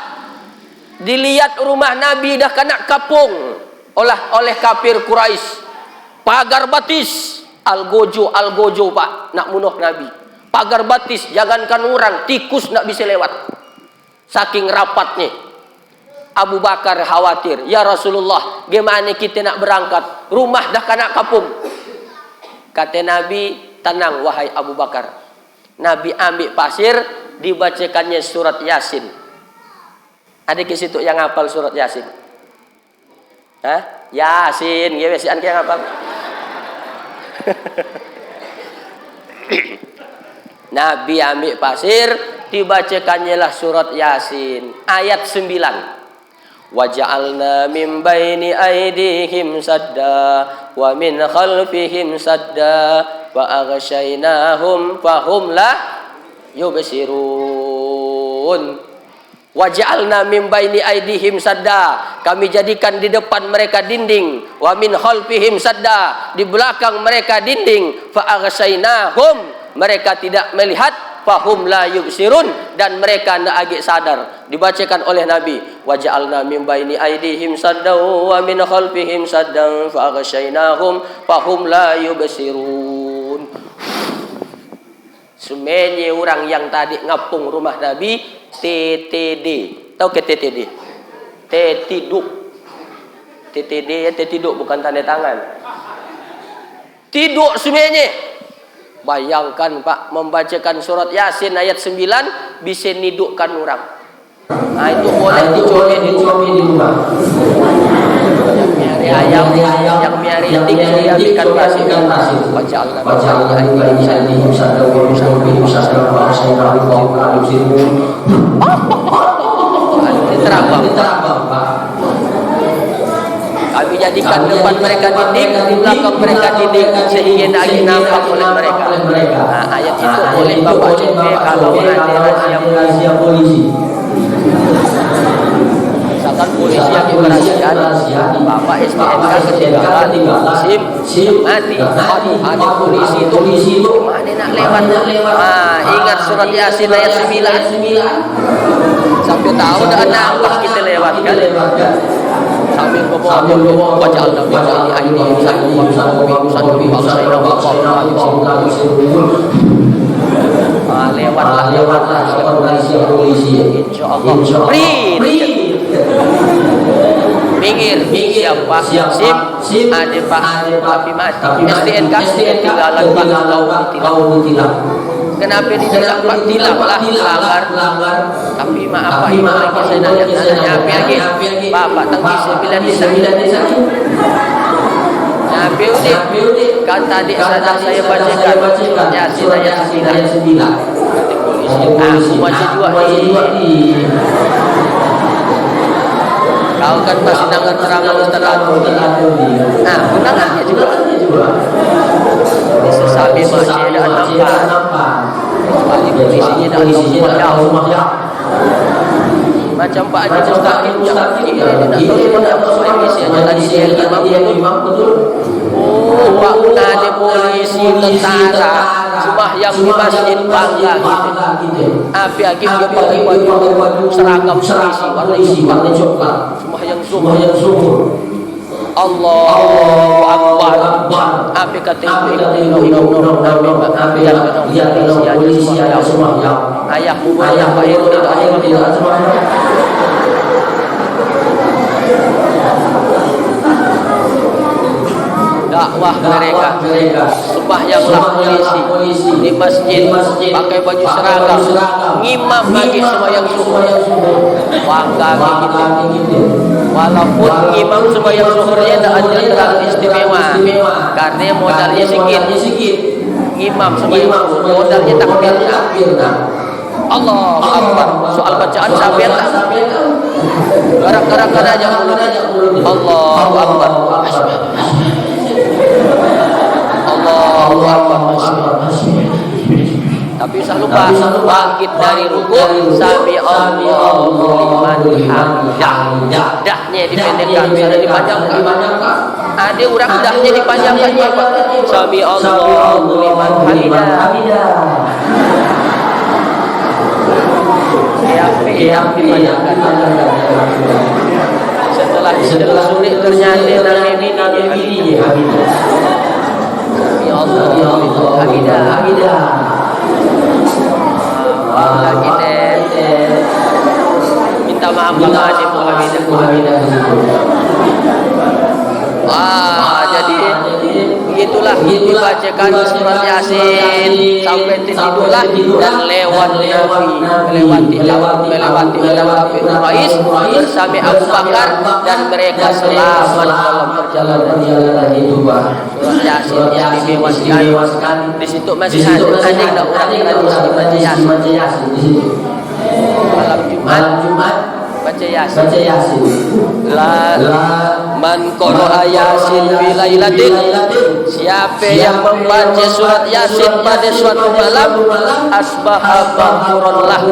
dilihat rumah Nabi dah kena kapung oleh kafir Quraisy. Pagar batis, algojo Pak, nak bunuh Nabi. Pagar batis, jangankan orang, tikus nak bisa lewat. Saking rapatnya. Abu Bakar khawatir, ya Rasulullah, gimana kita nak berangkat? Rumah dah kena kapung. Kata Nabi, tenang wahai Abu Bakar. Nabi ambil pasir, dibacakannya surat Yasin. Ada ke situ yang hafal surat Yasin? Hah? Yasin, ya Yasin yang hafal. Nabi ambil pasir, dibacakannya lah surat Yasin ayat 9. Waja'alna min baini aydihim sadda wa min khalfihim sadda wa aghshaynahum fahum la yubsirun. Waja'alna min baini aydihim sadda, kami jadikan di depan mereka dinding, wa min khalfihim sadda, di belakang mereka dinding, fa aghshaynahum, mereka tidak melihat, fahum la yubsirun, dan mereka tidak agak sadar. Dibacakan oleh Nabi, waja'alna min baini aydihim sadda wa min khalfihim sadda fa aghshaynahum fahum la yubsirun. Semuanya orang yang tadi ngapung rumah Nabi TTD. Tahu ke TTD? Tetiduk. TTD ya tetiduk, bukan tanda tangan. Tiduk semuanya. Bayangkan Pak, membacakan surat Yasin ayat 9 bisa nidukkan orang. Nah itu boleh dicoba di rumah. Yang miari itik sudah ikan pasir. Baca kami jadikan depan mereka dinding, belakang mereka dinding, sehingga lagi nampak oleh mereka. Nah, ayat itu boleh Bapak coba kalau ada rahasia polisi. Misalkan polisi yang diberhasikan, Bapak STNK ketinggalan, SIM mati. Aduh, ada polisi itu mana nak lewat? Ah, ingat surat Yasin ayat 9. Sampai tahu dah nampak kita lewat kan? Sambil berbawa wajah Allah ini lewatlah polisi. Insyaallah minggir siapa SIM ada Pak tapi mati STNK ketinggalan Pak kau ditilang. Kenapa tidak Pak tilang lah langgar. Tapi maaf Pak, lagi saya nanya apa lagi? Bapak tangki 9 desa. Nabi udik. Kan tadi saya bacakan Yasin ayat 9. Aku baca juga ni. Kau kan masih dengar terangan Ustaz Atul. Nah, pendengarnya juga. Sesabi masih ada nampak. Bagi polisinya dah nampak jauh. Macam Pak Haji Mustaqim dia nak tahu mana polisi aja tadi dia imam betul. Oh, Pak ada polisi tentara sembahyang di masjid bangga gitu. Api lagi dia pakai baju seragam polisi warna coklat. Sembahyang zuhur. Allahu Akbar. Apa kata polisi yang sembahyang. Ayahmu ayah Pak Heru tidak sembahyang. Dakwah mereka sembahyanglah polisi di masjid pakai baju seragam, ngimam bagi sembahyang zuhur. Bangga gitu. Walaupun ngimam sembahyang zuhurnya tidak ada terang istimewa karena modalnya sikit. Ngimam sembahyang zuhur modalnya takbirnya. Allahu Akbar. Soal bacaan sampai gerak-gerak aja mulut. Allahu Akbar. Allahu Akbar. Tapi usah lupa bangkit dari ruku, sami Allahu liman hamidah. Dahnya dipendekkan, sana dipanjangkan. Ada orang dahnya dipanjangkan, sami Allahu liman hamidah. Yang dipanjangkan. Setelah sulit ternyata Nabi ini ya Allah hamidah. Lagi minta maaf kalau ada hamidah. Jadi begitulah dibacakan surat Yasin sampai tidurlah dan melewati Quraisy bersama Abu Bakar dan mereka selamat dalam perjalanan hidup. Surat Yasin yang dimewahkan di situ masih ada orang tradisi baca Yasin di situ. Malam Jumat baca Yasin. Man qara'a Yasin fi lailatin, siapa yang membaca surat Yasin pada suatu malam, asbaha maghfuran lah,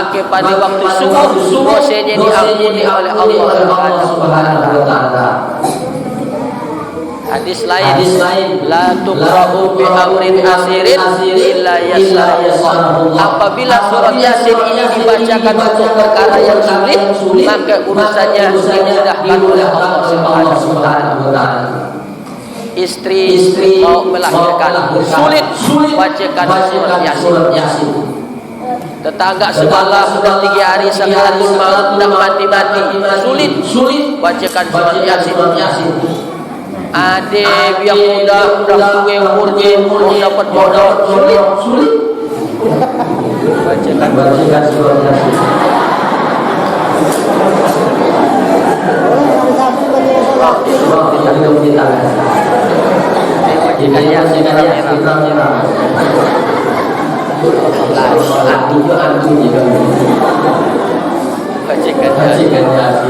maka pada waktu subuh dosanya diampuni oleh Allah Subhanahu wa taala. Hadis lain, la tuqra'u bi amrin asirin illa yasarallah. Apabila surat Yasin ini dibacakan untuk perkara yang sulit, maka urusannya dimudahkan oleh Allah Subhanahu wa taala. Istri mau melahirkan, sulit bacakan surat Yasin. Tetangga sebelah sudah 3 hari sakaratul maut, dah mati-mati, sulit bacakan surat Yasin. Ada yang udah tua umurnya mau dapat bodoh, sulit. Bacakan surat Yasin.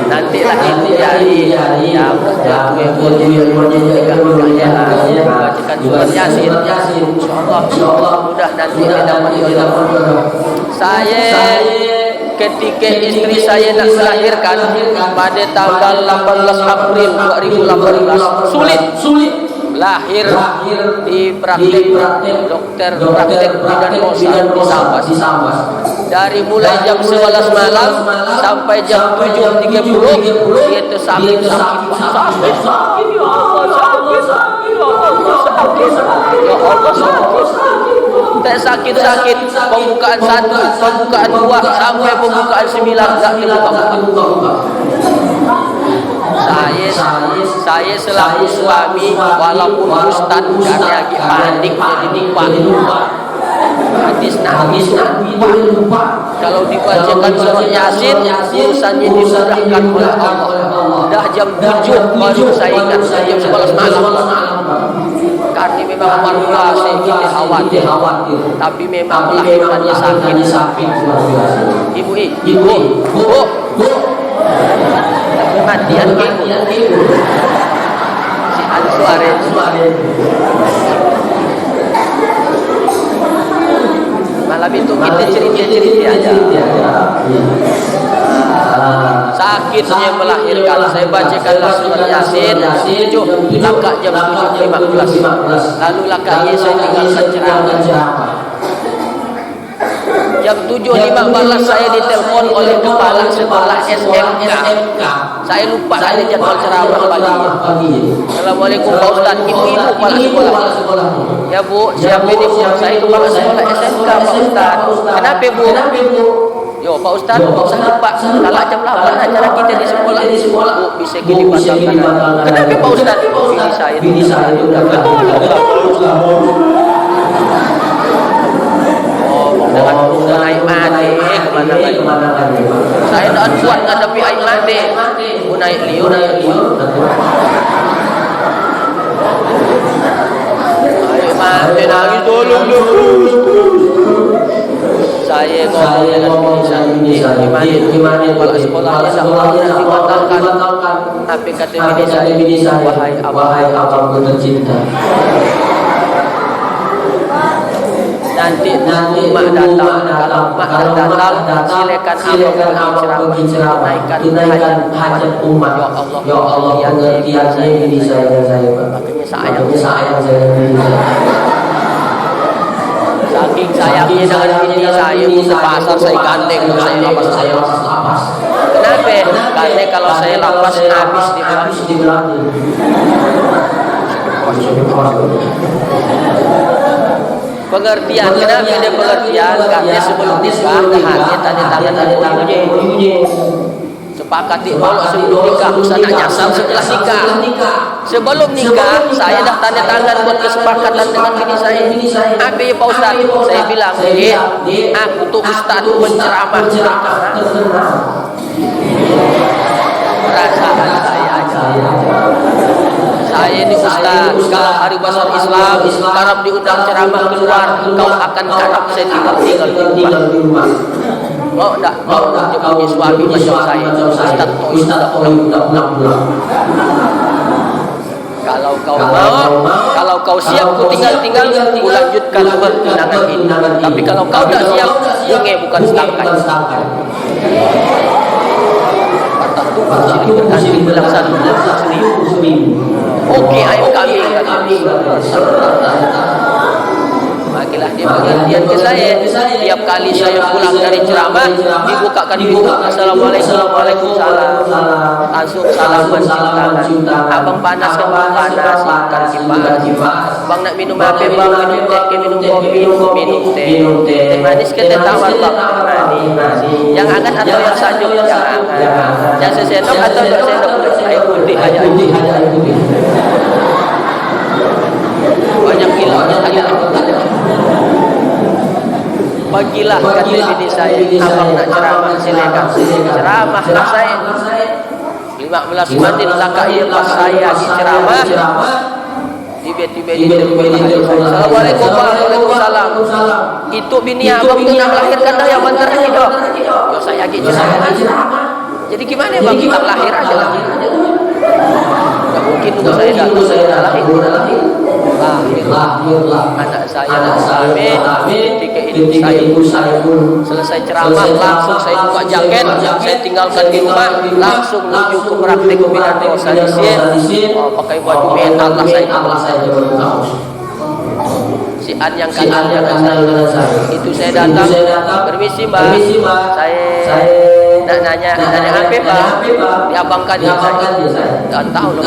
Nanti lah itu jadi bacakan surat Yasin. Insyaallah mudah nanti dapat. Saya ketika istri saya nak melahirkan pada tanggal 18 April 2018, sulit lahir di praktek dokter praktek bidan Mosa di Sambas. Dari mulai jam 11 malam sampai jam 7.30 itu sakit ya Allah. Tak sakit pembukaan 1, pembukaan 2 sampai pembukaan 9 tak dibuka. Saya selaku suami walaupun ustaz dan lagi panik jadi lupa. Hadis Nabi lupa. Kalau dibacakan surat Yasin, urusannya dimudahkan oleh Allah. Dah jam 7 baru saya ingat, jam 11 malam. Karena memang marwah kita khawatir. Tapi memang melahirkannya sakit. Ibu. Kematian ibu. Si Ansuare. Malam itu kita cerita aja. Sakitnya melahirkan, saya bacakanlah surat Yasin 7 lakak jam 7.15. Lalu lakaknya saya tinggalkan ceramah. Jam 7.15 saya ditelepon oleh kepala sekolah SMK. Saya lupa ada jadwal ceramah pagi. Assalamualaikum Pak Ustaz. Ibu-ibu kepala sekolah. Ya Bu, siapa ini Bu? Saya kepala sekolah SMK Pak Ustaz. Kenapa Bu? Yo Pak Ustaz, saya lupa. Kalau jam 8 acara kita di sekolah. Bu, bisa dibatalkan. Kenapa Pak Ustaz? Bini saya sudah betul. Dengan air mati kemana lagi. Saya tak kuat hadapi air mati. Naik liur. Air mati nangis tolong terus. Saya ngomong dengan bini saya. Gimana kepala sekolahnya tak dibatalkan. Tapi kata bini saya, wahai abangku tercinta. nanti mak datang. Kalau mak datang, silakan abang bagi ceramah tunaikan hajat umat. Ya Allah, pengertian ini saya Pak. Makanya sayang saya ini. Saking sayangnya dengan ini saya ke pasar saya gandeng saya lapas. Kenapa? Karena kalau saya lapas habis di belakang. Pengertian, kenapa dia pengertian? Karena sebelum nikah hanya tanda tangan ibunya. Sepakat diolok sebelum nikah, usah nak nyasar setelah nikah. Sebelum nikah, saya dah tanda tangan buat kesepakatan dengan bini saya. Apa ya Pak Ustaz? Saya bilang, aku tuh Ustaz penceramah terkenal. Perasaan saya aja. Saya ini Ustaz, kalau hari besar Islam, harap diundang ceramah keluar, kau akan kadang saya tinggal di rumah. Oh, enggak, kau punya suami macam saya. Ustaz tak pulang. Kalau kau mau, kalau kau siap, ku tinggal, ku lanjutkan pertunangan ini. Tapi kalau kau tak siap, bunga bukan setangkai. Kata Tuhan, sini bertanding berlaksana seminggu. Oke, ayo kami. Makilah dia pengertian ke saya. Tiap kali saya pulang dari ceramah, dibukakan pintu. Assalamualaikum, waalaikumsalam. Langsung salaman cium tangan. Abang panas kan bang panas, ikan kipas. Bang nak minum apa bang? Minum teh, minum kopi, minum teh. Teh manis ke teh tawar bang? Manis. Yang hangat atau yang sejuk? Yang hangat. Yang sesendok atau yang sendok? Air putih aja. Banyak gila. Bagilah kata bini saya, abang nak ceramah silakan. Ceramah lah saya. 15 menit lakai pas saya di ceramah. Tiba-tiba Assalamualaikum warahmatullahi wabarakatuh. Itu bini abang tu nak melahirkan dah yang bentar lagi dok. Yo saya lagi ceramah. Jadi gimana bang kita lahir aja lah. Tak mungkin nunggu saya dah lahir. Lahirlah anak saya ketika ibu saya pun selesai ceramah langsung saya buka jaket, saya tinggalkan di rumah, langsung menuju ke praktek pembinaan organisasi. Pakai baju metal lah saya si An yang kanan saya. Itu saya datang, permisi mbak, saya nak nanya apa pak? Diabangkan dia saya. Tak tahu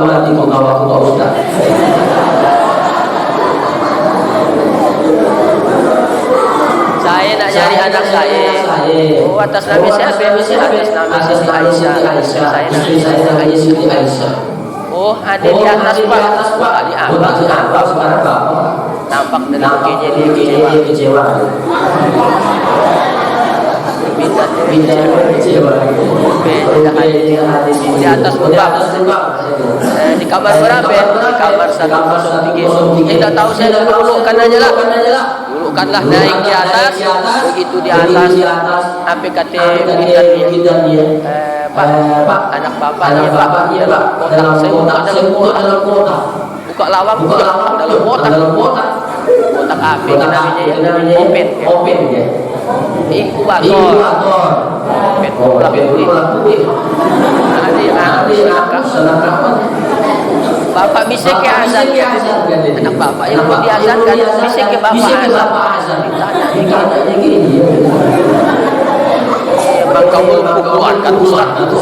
nanti kau bawa Ustaz. Saya nak cari anak saya. Oh, atas nama siapa? Atas nama Siti Aisyah. Saya nak Aisyah. Oh, ada di atas pak. Di abang sekarang. Nampak dari mukanya dia kecewa. Kecewa. Di atas berapa? Di kamar berapa? Di kamar 103. Tidak tahu saya pelukkan aja lah. Pelukkanlah naik di atas. Begitu di atas. Apa kata bidannya? Pak, anak bapak dia pak. Kotak saya buka dalam kotak. Buka lawang dalam kotak. Kotak apa namanya? Open ya. Inkubator. Open putih. Ada yang sedangkan bapak bisa ke azan anak bapak yang mau diazankan bisa ke bapak azan ditanya gini emang kamu keluarkan Ustaz itu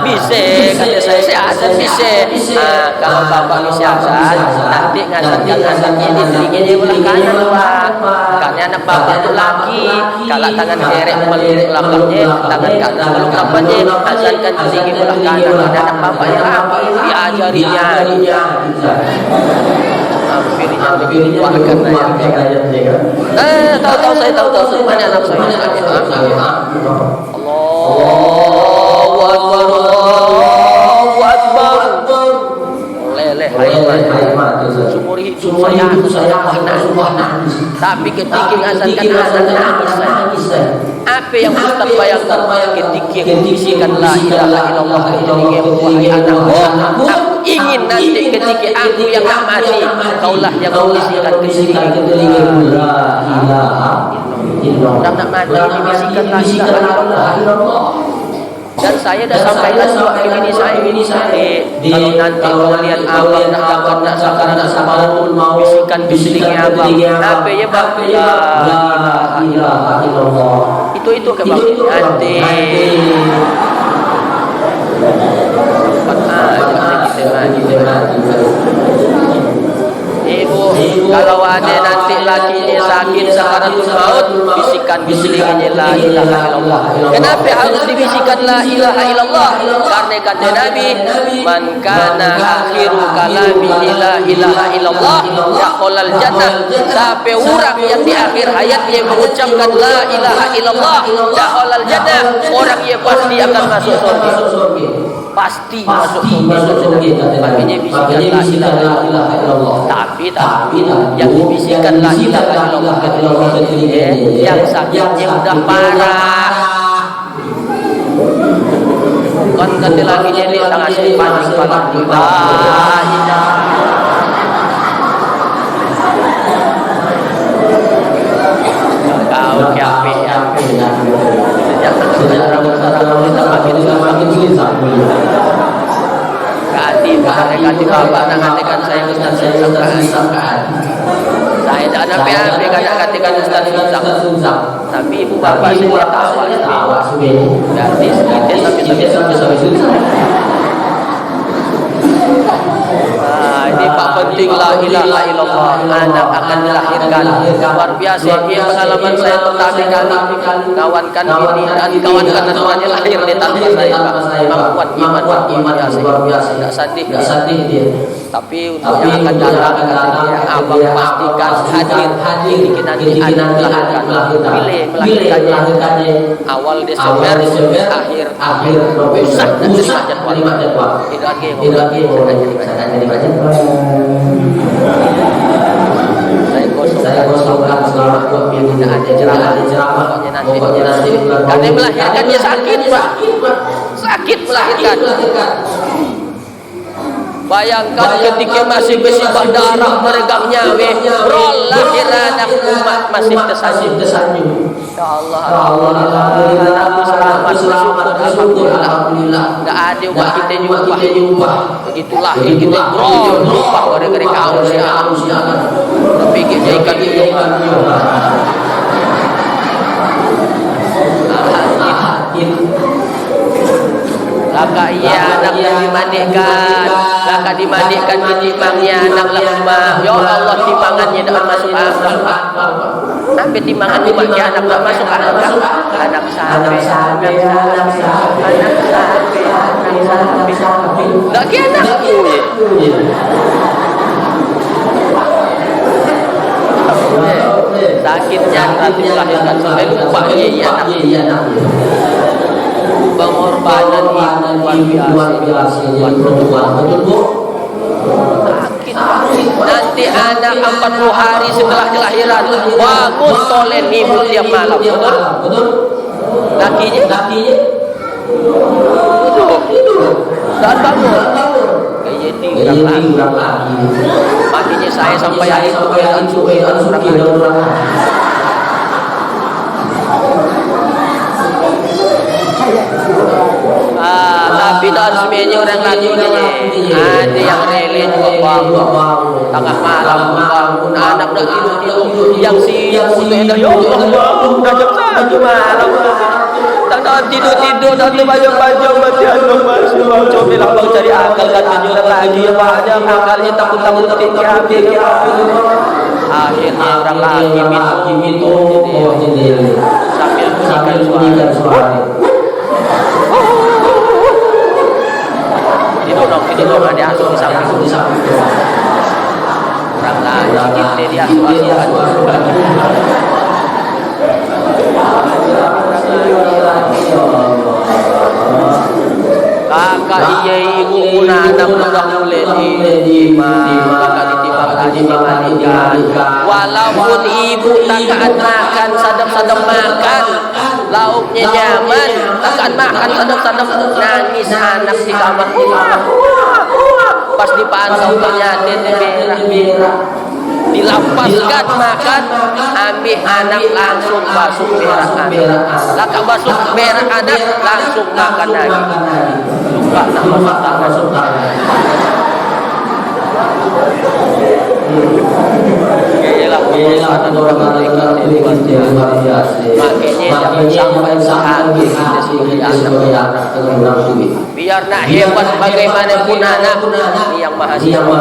bisa kata saya azan bisa. Kalau bapak bisa azan nanti ngazannya di telinganya belah kanan pak. Karena anak bapak itu laki. Kalau tangan kiri meluk belakangnya, tangan kanan meluk depannya, azankan telinga belah kanan. Karena anak bapak yang laki diajarinya. Hampirnya begini keluarkan ayam. Tahu saya tahu mana anak saya. Allahu Akbar. Leleh hayat. Seumur hidup saya nangis. Tapi ketika azankan azan nangis saya. Apa yang Ustaz bayangkan ketika bisikan la ilaha illallah ke telinga wahai anakku, aku ingin nanti ketika aku yang nak mati, kaulah yang membisikkan ke telingaku la ilaha illallah. Dan nak mati dibisikkan la ilaha illallah. Dan saya dah sampaikan juga ke bini saya, kalau nanti kau lihat abang nak sakarat mau bisikan ke telinga abang, apa ya bang? La ilaha illallah. Itu ke bang nanti. Ibu, kalau ada nanti lakinya sakit sakaratul maut, bisikan di telinganya la ilaha illallah. Kenapa harus dibisikkan la ilaha illallah? Karena kata Nabi, man kana akhiru kalami la ilaha illallah dakhalal jannah. Siapa orang yang di akhir hayatnya mengucapkan la ilaha illallah dakhalal jannah, orang yang pasti akan masuk surga. Pasti masuk surga. Makanya bisikan la ilaha illallah. Tapi yang dibisikkan la ilaha illallah yang sakitnya udah parah. Kan kata lagi jadi tangan panas panas juga. Kau kiapi ya. Sejak makin susah. Kati bapak nak katakan saya Ustaz sangkaan. Saya tak ada PAP nak katakan Ustaz susah. Tapi ibu bapak saya tawa sudah. Jadi sedikit sampai susah. Ini pak penting la ilaha illallah. Anak akan dilahirkan. Luar biasa. Ini pengalaman saya pertama kali kawankan bini dan kawankan semuanya lahir di tanpa saya. Memang kuat iman luar biasa. Tidak sedih dia. Tapi untuk yang akan datang abang pastikan hadir nanti anak melahirkan. Pilih melahirkannya awal Desember akhir usah dan terima jadwal. Itu lagi saya kosongkan selama 2 minggu tidak ada ceramah. Pokoknya nanti karena melahirkannya sakit pak, sakit melahirkan. Bayangkan ketika masih bersimbah darah meregangnya bro, lahir anak umat masih tersanjung. Ya Allah, alhamdulillah, selamat bersyukur, alhamdulillah. Enggak ada umat kita jumpa. Begitulah kita bro, lupa gara-gara kaum siapa. Berpikir ikan Laka iya anak yang dimandikan timangnya anak lama. Ya Allah timangannya dah masuk akal. Sampai timangan umatnya anak tak masuk akal. Anak sapi. Lagi anakku ya. Sakitnya nanti melahirkan sampai lupa anak. Pengorbanan luar biasa betul Bu. Nanti anak 40 hari setelah kelahiran bangun tolen ibu tiap malam. Betul. Lakinya tidur dan bangun kayak tinggal lagi. Makanya saya sampai hari itu orang tapi dalam semuanya orang lagi ada yang rela juga bangun tengah malam bangun anak dah tidur yang siang sudah ya Allah dah jam 1 malam tak tidur dah terbayang-bayang mati anak masih coba lah bang cari akal katanya orang lagi yang banyak akalnya takut tinggi akhirnya orang lagi minum sambil bunyikan suara tidur ada asuh di samping orang lain kita dia asuh kakak iya ibu pun anak sudah mulai kakak ditimbang lagi walaupun ibu takkan makan sadap-sadap makan lauknya nyaman takkan makan sadap-sadap nangis anak di kamar pas dipantau ternyata berak. Dilepaskan makan, ambil anak langsung masuk berak anak. Laka masuk berak anak langsung makan lagi. Lupa nak masuk tangan. Gila orang luar biasa. Makanya jangan sampai kita sebagai anak kurang duit. Biar nak hebat bagaimanapun anak ini yang mahasiswa.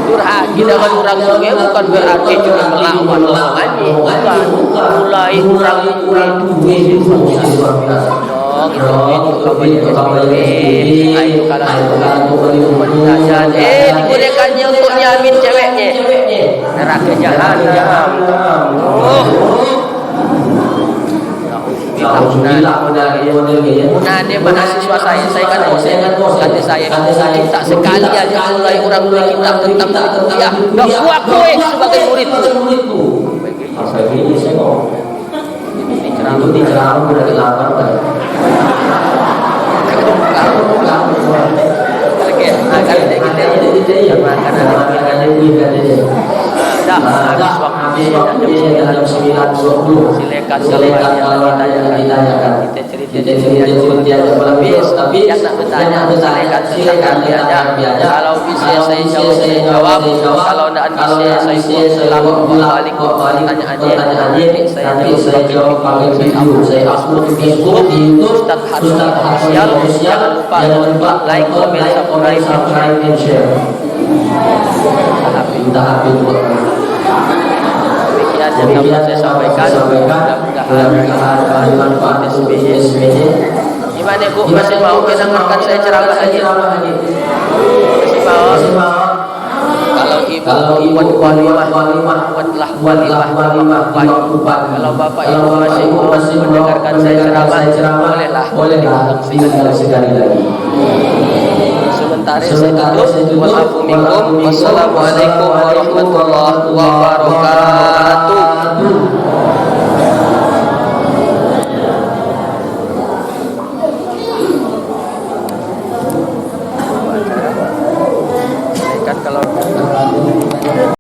Durhaka dengan orang sungai bukan berarti juga melawan lawannya. Bukan. Mulai orang duit itu luar biasa. Itu digunakannya untuk nyamin ceweknya. Neraka jahanam. Dia mahasiswa saya kan dosen. Kata saya kita sekali aja mulai orang tua kita tentang kuliah. Gak kuat sebagai muridku. Begini saya ngomong. Di ceramah udah dilapar kan. Habis waktu jam 9.20 silakan kalau ditanyakan kita cerita habis tapi yang nak bertanya silakan diajar kalau bisa saya jawab kalau tidak bisa saya balik pertanyaannya saya jawab pakai video saya upload di Facebook Ustaz Harun Official. Jangan lupa like, comment, subscribe and share. Demikian yang dapat saya sampaikan. Mudah-mudahan bermanfaat SBY. Gimana Bu? Masih mau kita dengarkan saya ceramah lagi? Masih mau? Kalau ibu walimah, buatlah walimah. Kalau bapak ibu masih mendengarkan saya ceramah, bolehlah sekali lagi. Sementara saya tutup. Wassalamualaikum warahmatullahi wabarakatuh.